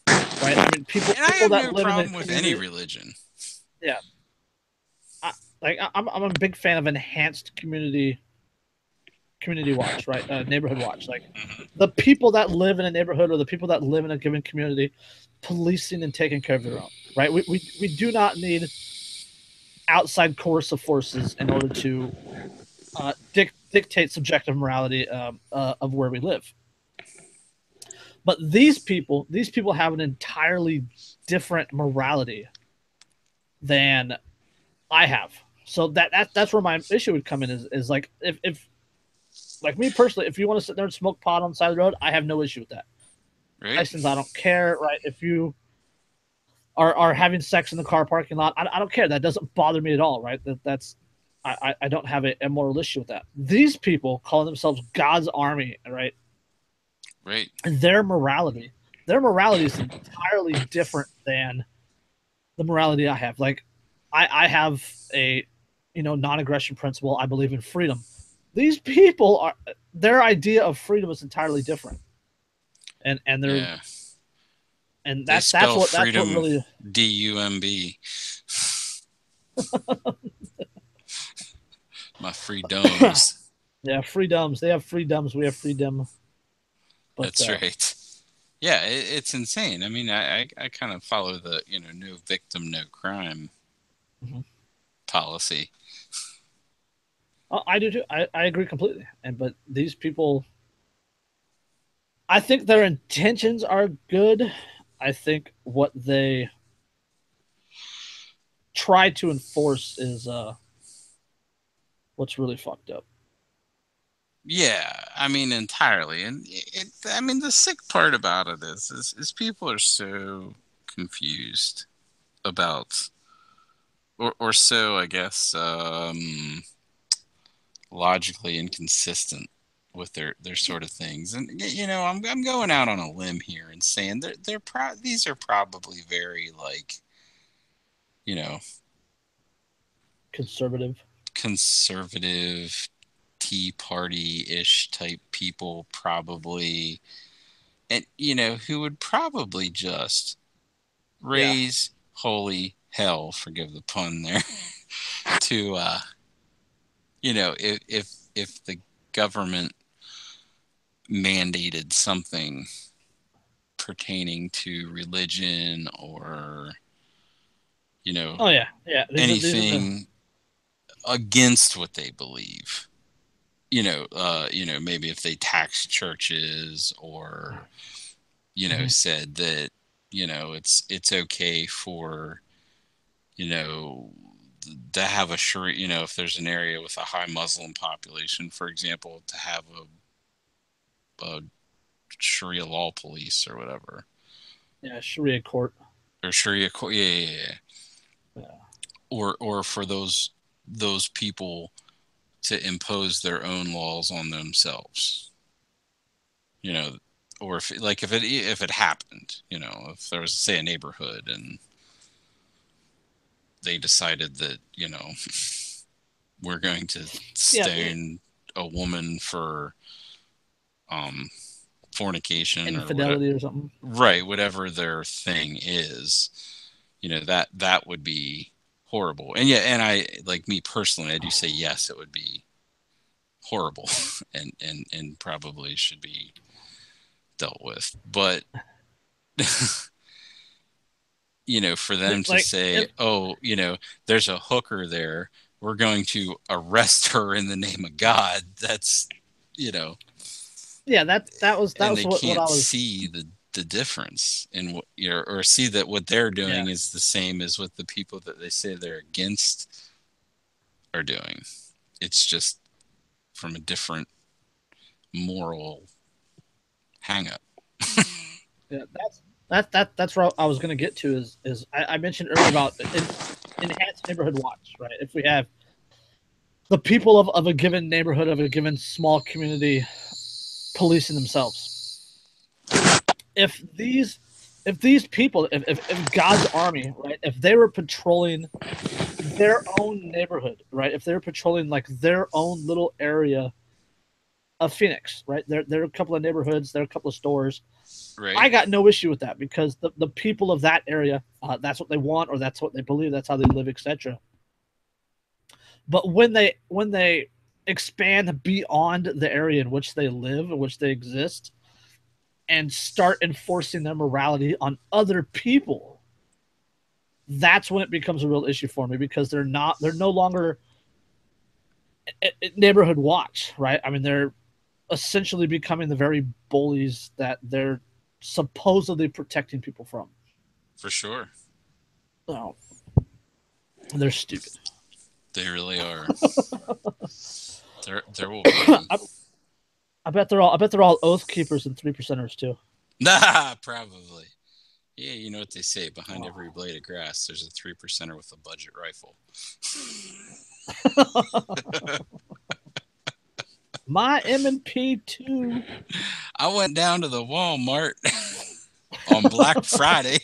right? I mean, people I have that no live problem in with any religion. Yeah, I'm a big fan of enhanced community community watch, right? Neighborhood watch, like the people that live in a neighborhood or the people that live in a given community, policing and taking care of their own, right? We do not need outside coercive forces in order to dictate subjective morality of where we live. But these people have an entirely different morality than I have. So that's where my issue would come in is like if like me personally, if you want to sit there and smoke pot on the side of the road, I have no issue with that. Right. License, I don't care, right? If you are having sex in the car parking lot, I don't care. That doesn't bother me at all, right? I don't have a moral issue with that. These people calling themselves God's army, right? Right. Their morality is entirely different than the morality I have. Like, I have a, non-aggression principle. I believe in freedom. These people their idea of freedom is entirely different, and they're and that's what really DUMB. My freedoms. Yeah, freedoms. They have freedoms. We have freedom. But, that's right. Yeah, it's insane. I mean, I kind of follow the no victim, no crime policy. I do too. I agree completely. But these people, I think their intentions are good. I think what they try to enforce is what's really fucked up. Yeah, I mean entirely, and I mean the sick part about it is people are so confused about, or so I guess logically inconsistent with their sort of things, and I'm going out on a limb here and saying these are probably very like conservative Tea Party-ish type people, probably, and who would probably just raise holy hell, forgive the pun there, to if the government mandated something pertaining to religion or anything against what they believe. Maybe if they taxed churches or, said that, it's okay for, to have a Sharia, if there's an area with a high Muslim population, for example, to have a Sharia law police or whatever. Yeah, Sharia court. Or Sharia court, yeah. Or for those people to impose their own laws on themselves, or if it happened, if there was, say, a neighborhood and they decided that we're going to stone a woman for fornication, infidelity, or something, right? Whatever their thing is, that would be horrible. And I, like me personally, I do say yes, it would be horrible and probably should be dealt with. But for them to say, there's a hooker there, we're going to arrest her in the name of God. That's that was what I was see the difference in what or see that what they're doing is the same as what the people that they say they're against are doing. It's just from a different moral hang-up. That's where I was going to get to is I mentioned earlier about enhanced neighborhood watch, right? If we have the people of a given neighborhood, of a given small community policing themselves, if these people, if God's army, right, if they were patrolling their own neighborhood, right, if they're patrolling like their own little area of Phoenix, right, there are a couple of neighborhoods, there are a couple of stores. Right. I got no issue with that because the people of that area, that's what they want, or that's what they believe, that's how they live, etc. But when they expand beyond the area in which they live, in which they exist, and start enforcing their morality on other people, that's when it becomes a real issue for me, because they're no longer neighborhood watch, right? I mean, they're essentially becoming the very bullies that they're supposedly protecting people from. For sure. So they're stupid. They really are. There will be. I bet they're all oath keepers and 3%ers too. Nah, probably. Yeah, you know what they say: behind every blade of grass, there's a 3%er with a budget rifle. My M&P too. I went down to the Walmart on Black Friday,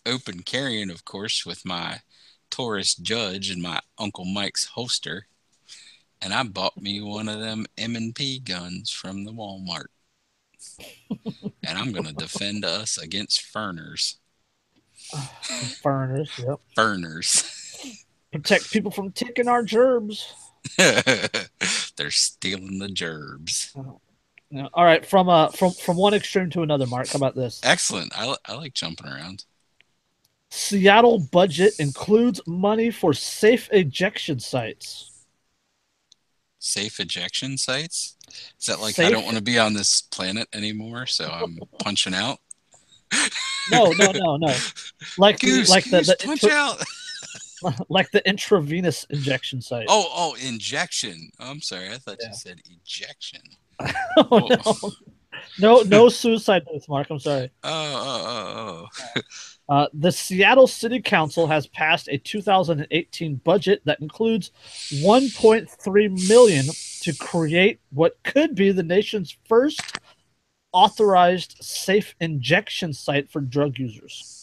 open carrying, of course, with my Taurus Judge and my Uncle Mike's holster, and I bought me one of them M&P guns from the Walmart. And I'm going to defend us against Ferners. Ferners, yep. Ferners. Protect people from taking our gerbs. They're stealing the gerbs. Yeah. All right, from one extreme to another, Mark. How about this? Excellent. I like jumping around. Seattle budget includes money for safe ejection sites. Safe ejection sites? Is that like, safe? I don't want to be on this planet anymore, so I'm punching out? No. Like Goose, punch out. Like the intravenous injection site. Oh, injection. Oh, I'm sorry. I thought you said ejection. No suicide notes, Mark. I'm sorry. Oh. The Seattle City Council has passed a 2018 budget that includes $1.3 million to create what could be the nation's first authorized safe injection site for drug users.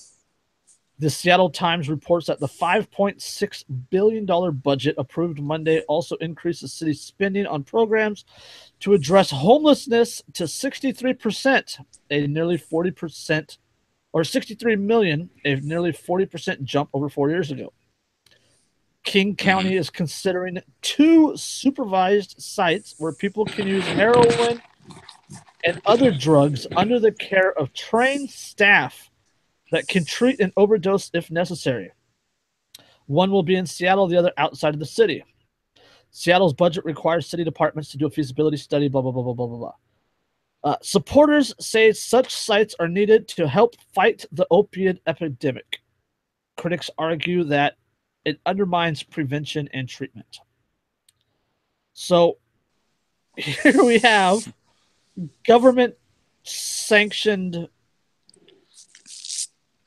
The Seattle Times reports that the $5.6 billion budget approved Monday also increases city spending on programs to address homelessness to 63%, a nearly 40%, or 63 million, a nearly 40% jump over 4 years ago. King County is considering 2 supervised sites where people can use heroin and other drugs under the care of trained staff that can treat an overdose if necessary. One will be in Seattle, the other outside of the city. Seattle's budget requires city departments to do a feasibility study, blah, blah, blah, blah, blah, blah, blah. Supporters say such sites are needed to help fight the opioid epidemic. Critics argue that it undermines prevention and treatment. So here we have government-sanctioned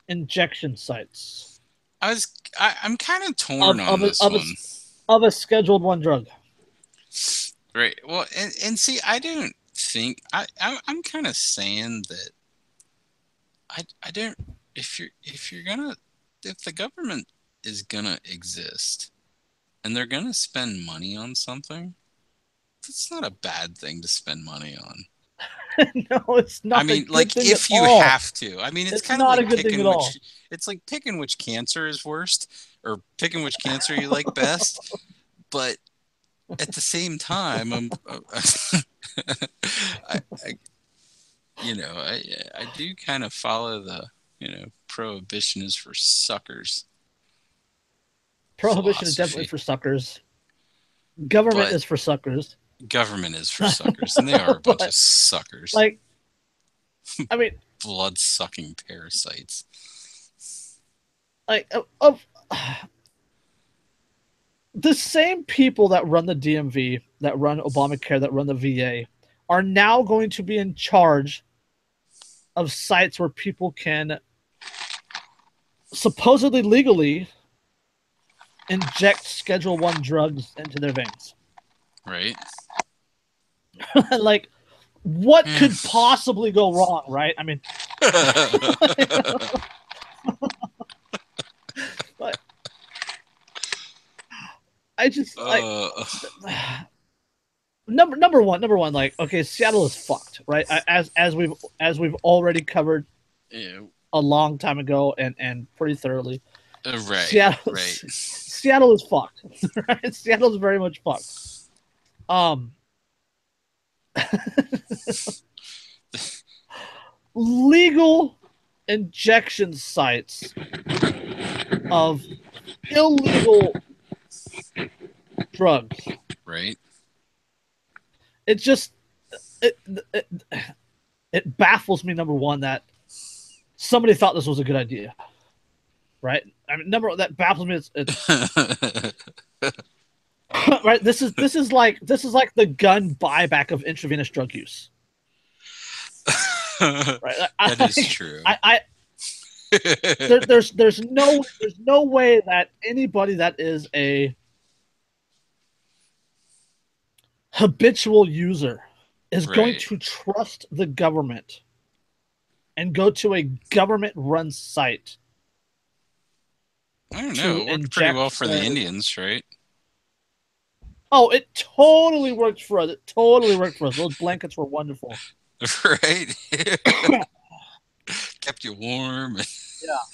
injection sites. I'm kind of torn on this one. Of a Scheduled 1 drug. Right. Well, and see, I don't think I'm kind of saying that I don't, if the government is gonna exist and they're gonna spend money on something, that's not a bad thing to spend money on. No, it's not. I mean, like, if you have to. I mean, it's kind of like picking which. It's like picking which cancer is worst, or picking which cancer you like best. But at the same time, I do kind of follow the, prohibition is for suckers. Prohibition is definitely for suckers. Government is for suckers. Government is for suckers, and they are a bunch of suckers. Like, I mean, blood-sucking parasites. Like, the same people that run the DMV, that run Obamacare, that run the VA, are now going to be in charge of sites where people can supposedly legally inject Schedule 1 drugs into their veins. Right. Like, what could possibly go wrong, right? I mean, but I just number one, like, okay, Seattle is fucked, right? As we've already covered a long time ago and pretty thoroughly. Right. Seattle is fucked. Right? Seattle is very much fucked. Legal injection sites of illegal drugs. Right. It just it baffles me. Number one, that somebody thought this was a good idea, right? I mean, that baffles me. It's right. This is like the gun buyback of intravenous drug use. Right. That is true. There's no way that anybody that is a habitual user is going to trust the government and go to a government-run site. I don't know. It worked pretty well for the Indians, right? Oh, it totally worked for us. It totally worked for us. Those blankets were wonderful. Right. Kept you warm. Yeah.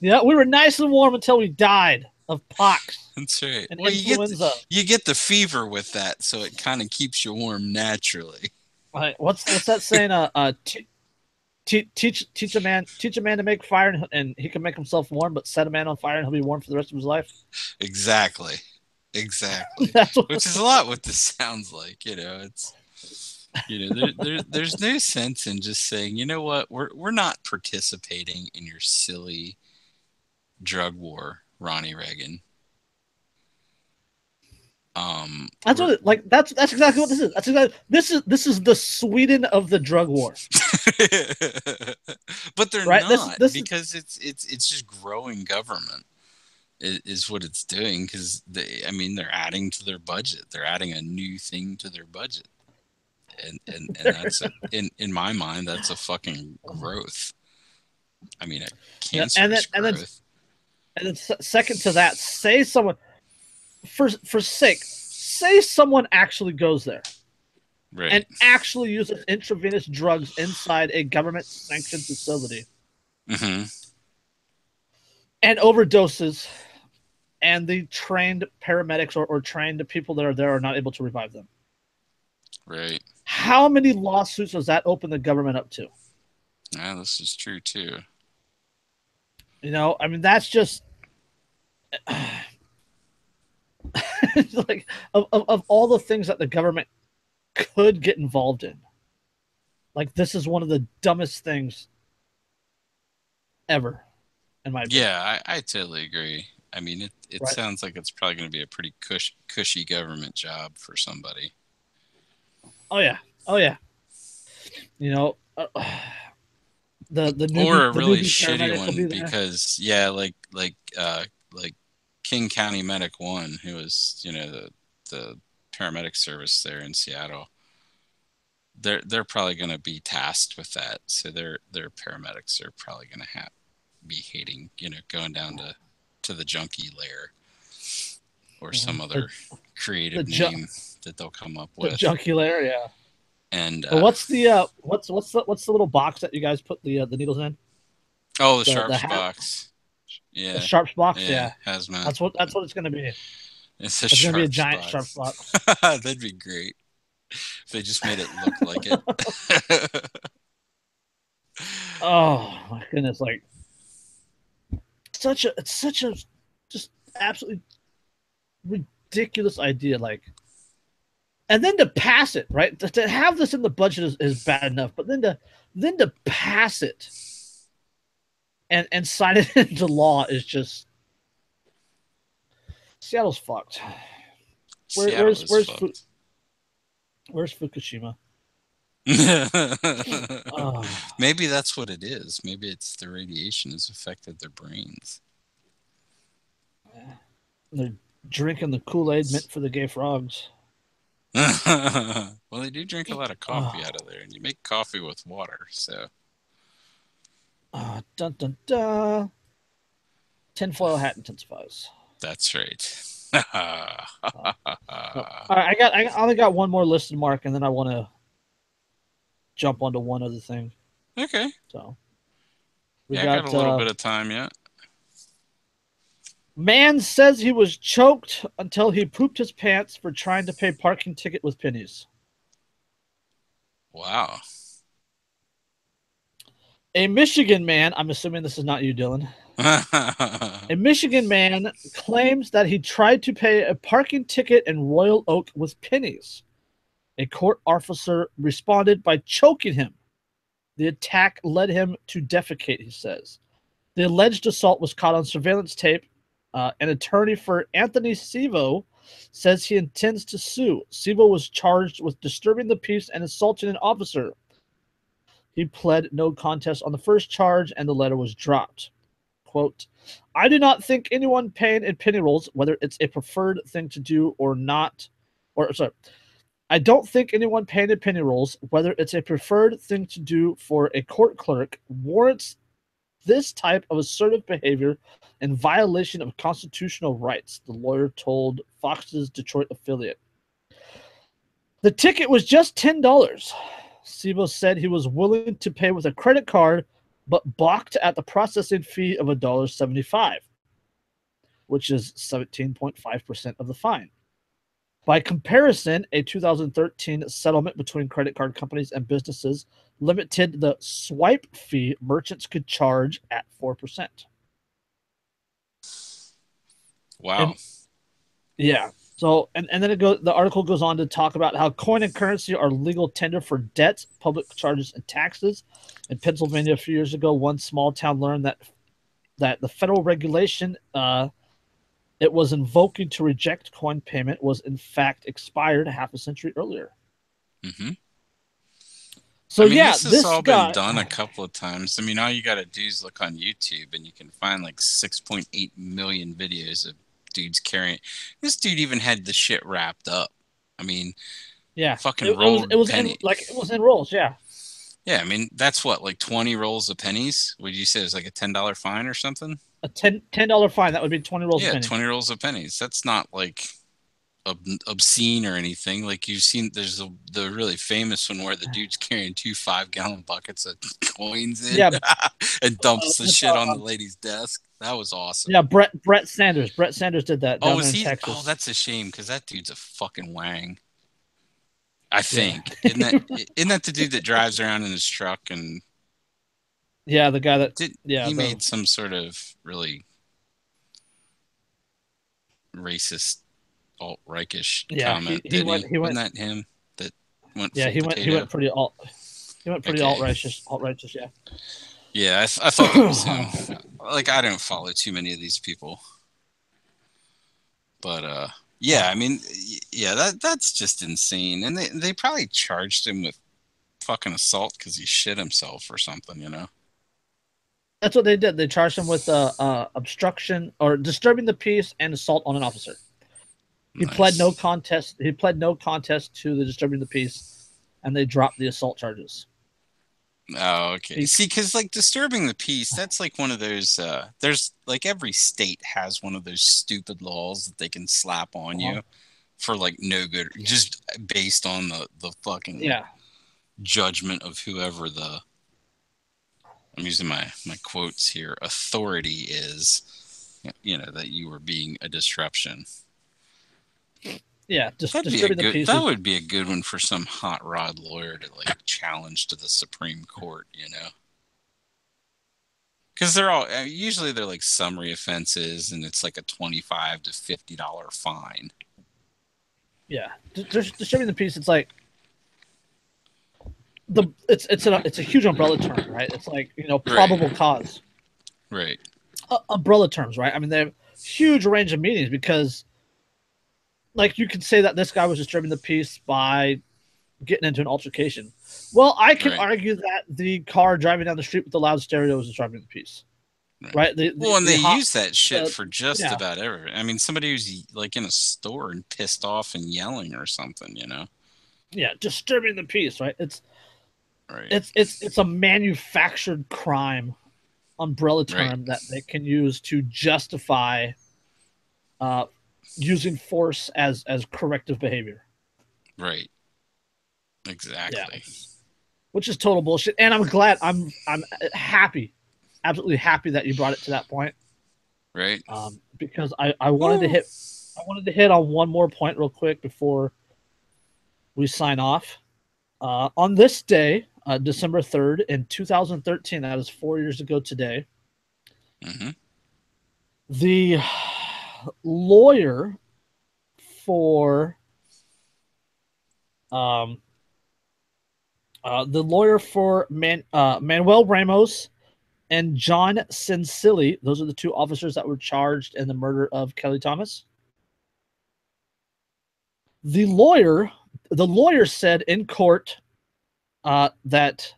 Yeah, we were nice and warm until we died of pox. That's right. And well, influenza. you get the fever with that, so it kind of keeps you warm naturally. Right. What's that saying? Teach a man to make fire, and he can make himself warm, but set a man on fire and he'll be warm for the rest of his life. Exactly. Which is a lot what this sounds like. It's there's no sense in just saying, you know what, we're not participating in your silly drug war, Ronnie Reagan. That's exactly what this is. This is the Sweden of the drug war. But they're not, because it's just growing government is what it's doing, because they're adding to their budget. They're adding a new thing to their budget. And that's in my mind, that's a fucking growth. I mean, a cancerous growth. And then second to that, say someone say someone actually goes there, right, and actually uses intravenous drugs inside a government-sanctioned facility, mm-hmm. and overdoses, and the trained paramedics or trained people that are there are not able to revive them. Right. How many lawsuits does that open the government up to? Yeah, this is true too. I mean, that's just like of all the things that the government could get involved in. Like, this is one of the dumbest things ever, in my opinion. Yeah, I totally agree. I mean, it sounds like it's probably going to be a pretty cushy government job for somebody. Oh yeah. The newbie, or a really shitty one, because like King County Medic 1, who was the paramedic service there in Seattle. They're probably going to be tasked with that, so their paramedics are probably going to be hating, going down to the junkie lair, or some other creative name that they'll come up with. The junkie lair, yeah. And what's the little box that you guys put the needles in? Oh, the Sharps box. Yeah. The Sharps box, yeah. Hazmat. That's what it's going to be. It's going to be a giant Sharps box. That'd be great if they just made it look like it. Oh my goodness! Like, it's such a just absolutely ridiculous idea. Like, and then to pass it, right? To have this in the budget is bad enough, but then to pass it and sign it into law is just, Seattle's fucked. Where's Fukushima? Maybe that's what it is. Maybe it's the radiation has affected their brains. They're drinking the Kool-Aid meant for the gay frogs. Well, they do drink a lot of coffee out of there, and you make coffee with water, so. Dun dun dun. Tinfoil hat intensifies. That's right. All right, I only got one more listed, Mark, and then I want to jump onto one other thing. Okay. So I got a little bit of time yet. Man says he was choked until he pooped his pants for trying to pay parking ticket with pennies. Wow. A Michigan man, I'm assuming this is not you, Dylan. A Michigan man claims that he tried to pay a parking ticket in Royal Oak with pennies. A court officer responded by choking him. The attack led him to defecate, he says. The alleged assault was caught on surveillance tape. An attorney for Anthony Sevo says he intends to sue. Sevo was charged with disturbing the peace and assaulting an officer. He pled no contest on the first charge, and the letter was dropped. Quote, I do not think anyone paying in penny rolls, whether it's a preferred thing to do or not, I don't think anyone paying in penny rolls, whether it's a preferred thing to do for a court clerk, warrants this type of assertive behavior in violation of constitutional rights, the lawyer told Fox's Detroit affiliate. The ticket was just $10. Sevo said he was willing to pay with a credit card, but balked at the processing fee of $1.75, which is 17.5% of the fine. By comparison, a 2013 settlement between credit card companies and businesses limited the swipe fee merchants could charge at 4%. Wow. Yeah. So, and then the article goes on to talk about how coin and currency are legal tender for debts, public charges, and taxes. In Pennsylvania, a few years ago, one small town learned that the federal regulation it was invoking to reject coin payment was in fact expired half a century earlier. Mm-hmm. So this has all guy, been done a couple of times. I mean, all you got to do is look on YouTube, and you can find like 6.8 million videos of dudes carrying. This dude even had the shit wrapped up. I mean, yeah, fucking rolled it was penny. it was in rolls, yeah. Yeah, I mean that's what, like 20 rolls of pennies. Would you say it's like a $10 fine or something? A $10 fine, that would be 20 rolls of pennies. 20 rolls of pennies. That's not like obscene or anything. Like you've seen, there's the really famous one where the dude's carrying 2 5-gallon buckets of coins in, and dumps the shit on the lady's desk. That was awesome. Yeah, Brett Sanders. Brett Sanders did that down in Texas. Oh, that's a shame because that dude's a fucking wang. I think isn't that the dude that drives around in his truck and the guy that he made some sort of really racist alt-rightish comment. Wasn't that him that went? Yeah, he went pretty alt. He went pretty alt-righteous. Yeah. Yeah, I thought that was him. Like, I don't follow too many of these people, but yeah, I mean, yeah, that's just insane. And they probably charged him with fucking assault because he shit himself or something, you know. That's what they did. They charged him with obstruction or disturbing the peace and assault on an officer. He pled no contest. He pled no contest to the disturbing the peace, and they dropped the assault charges. Oh, okay. See, because like disturbing the peace, that's like one of those. There's like every state has one of those stupid laws that they can slap on you for like no good, just based on the fucking judgment of whoever the. I'm using my quotes here. Authority is, you know, that you were being a disruption. Yeah, disturbing the peace. That would be a good one for some hot rod lawyer to like challenge to the Supreme Court, you know? Because they're all usually they're like summary offenses, and it's like a $25 to $50 fine. Yeah, disturbing the peace. It's like it's a huge umbrella term, right? It's like, you know, probable cause, right? Umbrella terms, right? I mean, they have huge range of meanings because. Like, you could say that this guy was disturbing the peace by getting into an altercation. Well, I can argue that the car driving down the street with the loud stereo was disturbing the peace. Right? They use that shit for just about everything. I mean, somebody who's like in a store and pissed off and yelling or something, you know? Yeah, disturbing the peace, right? It's a manufactured crime umbrella term that they can use to justify using force as corrective behavior. Right. Exactly. Yeah. Which is total bullshit. And I'm glad, I'm happy, absolutely happy that you brought it to that point. Right. Because I wanted to hit on one more point real quick before we sign off. On this day, December 3rd in 2013, that is 4 years ago today, Mm-hmm. the lawyer for Manuel Ramos and John Sincilli, those are the two officers that were charged in the murder of Kelly Thomas. The lawyer said in court that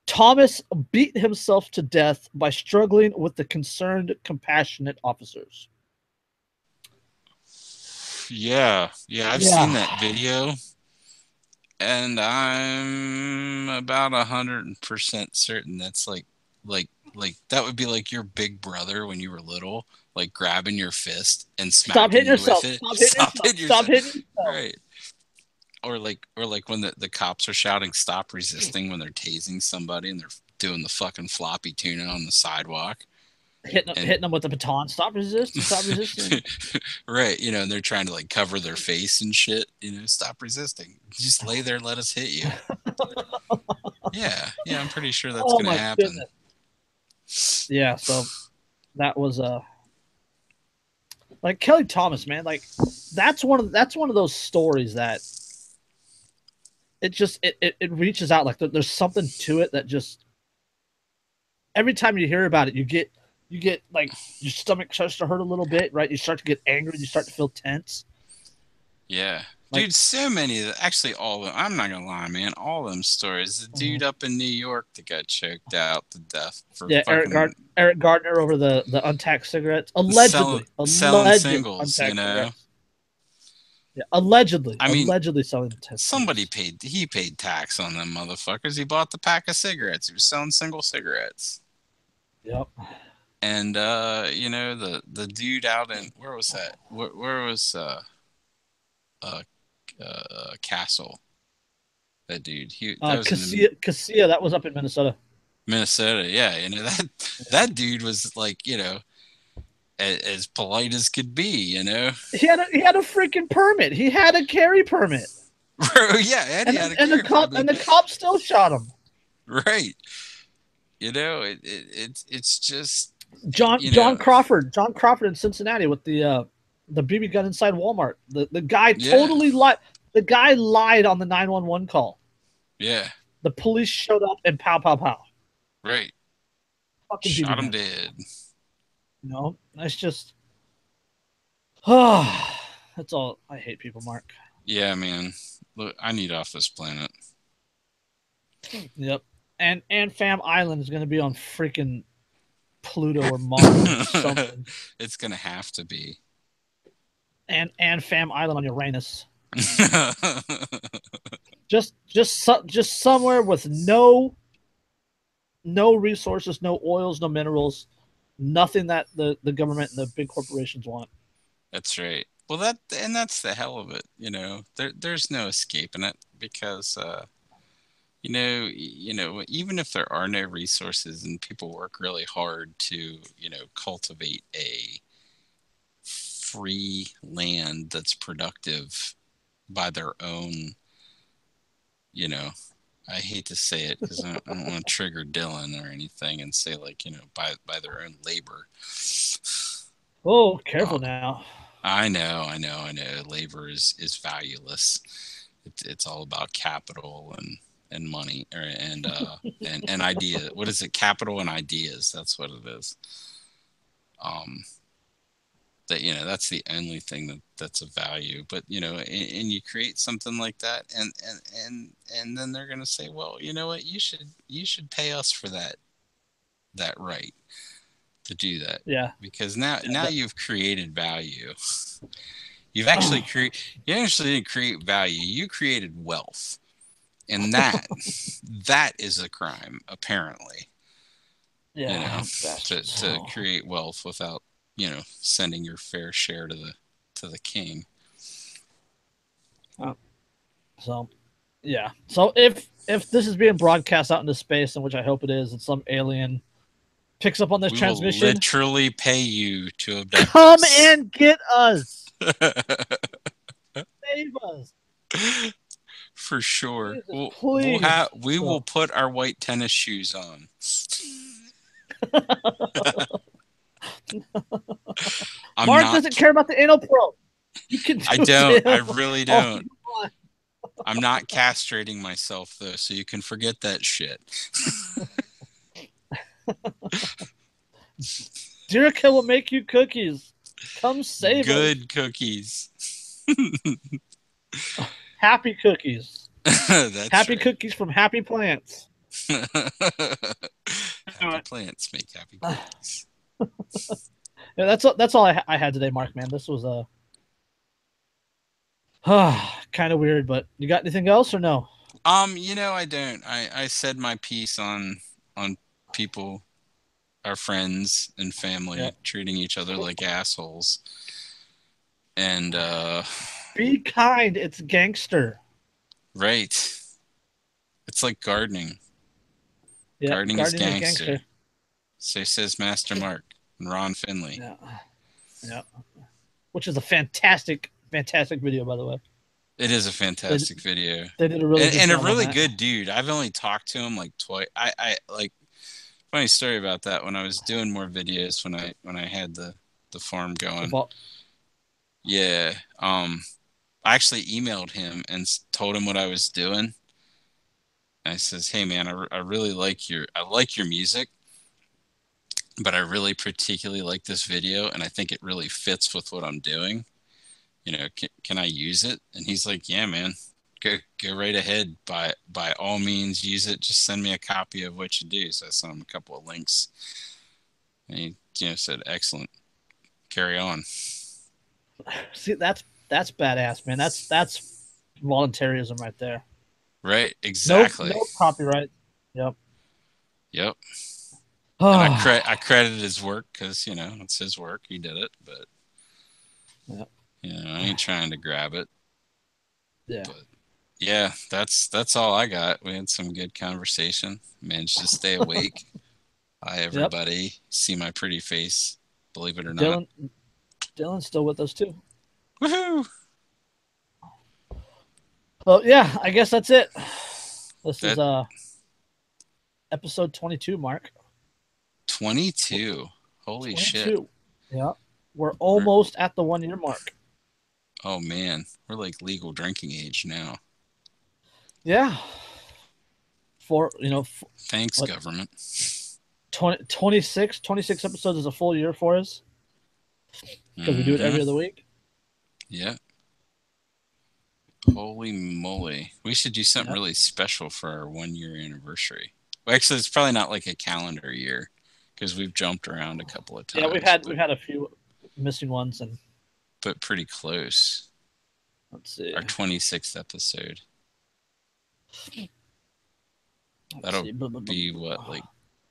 Thomas beat himself to death by struggling with the concerned, compassionate officers. Yeah, I've seen that video, and I'm about 100% certain that's like that would be like your big brother when you were little, like grabbing your fist and smacking you with it. Stop hitting yourself. Right. Or like when the cops are shouting "Stop resisting" when they're tasing somebody and they're doing the fucking floppy tuna on the sidewalk. Hitting them with the baton. Stop resisting. Right, and they're trying to like cover their face and shit. Stop resisting. Just lay there and let us hit you. Yeah, I'm pretty sure that's gonna happen. Goodness. Yeah, so that was like Kelly Thomas, man. Like that's one of those stories that it reaches out. Like there's something to it that just every time you hear about it, you get like your stomach starts to hurt a little bit, right? You start to get angry, you start to feel tense. Yeah. Dude, so many of them, actually all of them, I'm not gonna lie, man, all of them stories. The dude up in New York that got choked out to death for fucking Eric Gardner over the untaxed cigarettes. Allegedly selling singles, cigarettes. Yeah, allegedly selling somebody paid tax on them motherfuckers. He bought the pack of cigarettes. He was selling single cigarettes. Yep. And the dude out in where was that? Where was Castle? That dude. Casilla, that was up in Minnesota. Yeah. That dude was like, as polite as could be, He had a freaking permit. He had a carry permit. Yeah, and the cop still shot him. Right. It's just John Crawford in Cincinnati with the BB gun inside Walmart. The guy totally lied. The guy lied on the 911 call. Yeah. The police showed up and pow pow pow. Right. Fucking shot him dead. That's just that's all. I hate people, Mark. Yeah, man. Look, I need off this planet. Yep. And Fam Island is going to be on freaking Pluto or Mars or something. It's going to have to be. And Fam Island on Uranus. just somewhere with no resources, no oils, no minerals, nothing that the government and the big corporations want. That's right. Well, that's the hell of it. There's no escaping it because even if there are no resources and people work really hard to cultivate a free land that's productive by their own, I hate to say it because I don't want to trigger Dylan or anything and say by their own labor. Oh, careful now. I know. Labor is valueless. It's all about capital and money and idea. What is it? Capital and ideas. That's what it is. That's the only thing that's of value. But and you create something like that, and then they're gonna say, well, you know what? You should pay us for that right to do that. Yeah. Because now you've created value. You actually didn't create value. You created wealth, and that is a crime, apparently. Yeah. To create wealth without sending your fair share to the king. So, yeah. So if this is being broadcast out into space, in which I hope it is, and some alien picks up on this We transmission. will literally pay you to abduct Come us. and get us. Save us. For sure. Jesus, please. We will put our white tennis shoes on. Mark doesn't care about the anal probe. You can do I don't. I it really don't. I'm not castrating myself though, so you can forget that shit. Derica will make you cookies. Come save us. Good cookies. Happy cookies. That's happy right. cookies from happy plants. Happy plants make happy cookies. Yeah, that's all I had today, Mark. Man, this was kind of weird. But you got anything else or no? I don't. I said my piece on people, our friends and family, treating each other like assholes. And be kind. It's gangster. Right. It's like gardening. Yeah, gardening is gangster. So says Master Mark and Ron Finley. Yeah. Which is a fantastic video, by the way. It is a fantastic video. They did a really good and a job really on that. good dude. I've only talked to him like twice. I like funny story about that. When I was doing more videos, when I had the farm going. Yeah. I actually emailed him and told him what I was doing. I says, "Hey man, I really like your music, but I really particularly like this video, and I think it really fits with what I'm doing. Can I use it?" And he's like, "Yeah, man, go right ahead. By all means, use it. Just send me a copy of what you do." So I sent him a couple of links, and he said, "Excellent, carry on." See, that's badass, man. That's voluntarism right there. Right, exactly. No copyright. Yep. And I credited his work because it's his work. He did it, but I ain't trying to grab it. Yeah. But yeah, that's all I got. We had some good conversation. Managed to stay awake. Hi everybody. See my pretty face. Believe it or not. Dylan's still with us too. Woohoo! Well, yeah, I guess that's it. This is episode 22, Mark. 22. Holy 22. Shit. Yeah. We're almost at the 1 year mark. Oh man, we're like legal drinking age now. Yeah. Thanks, government. 26 episodes is a full year for us. Because we do it every other week. Yeah. Holy moly. We should do something really special for our 1 year anniversary. Well, actually, it's probably not like a calendar year because we've jumped around a couple of times. Yeah, we've had a few missing ones, but pretty close. Let's see. Our 26th episode. That'll be what, like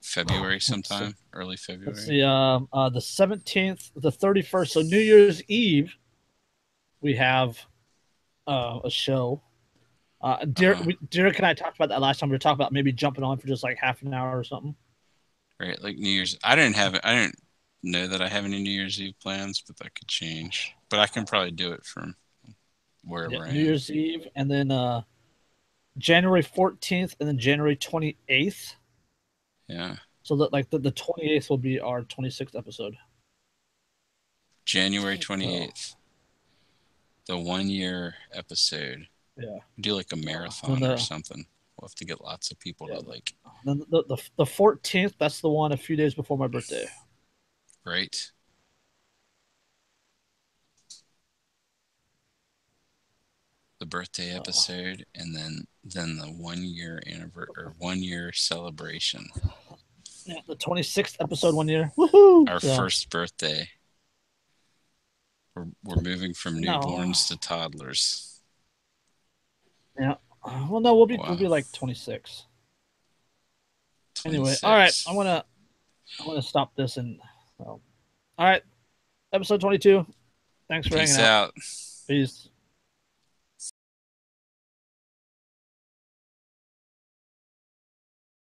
February sometime? Early February? Let's see. The 17th, the 31st, so New Year's Eve, we have a show. Derek and I talked about that last time. We were talking about maybe jumping on for just like half an hour or something. Right, like New Year's. I didn't know that I have any New Year's Eve plans, but that could change. But I can probably do it from wherever I am. New Year's Eve, and then January 14th, and then January 28th. Yeah. So that like the 28th will be our 26th episode. January 28th. The 1 year episode. Yeah. Do like a marathon or something. We'll have to get lots of people to like. Then the 14th, that's the one a few days before my birthday. Right. The birthday episode, and then the 1 year anniversary or 1 year celebration. Yeah, the 26th episode 1 year. Woohoo! Our first birthday. We're moving from newborns to toddlers. Yeah. Well, no, we'll be like 26. Anyway, all right. I want to stop this and. All right, episode 22. Thanks for hanging out. Peace out. Peace.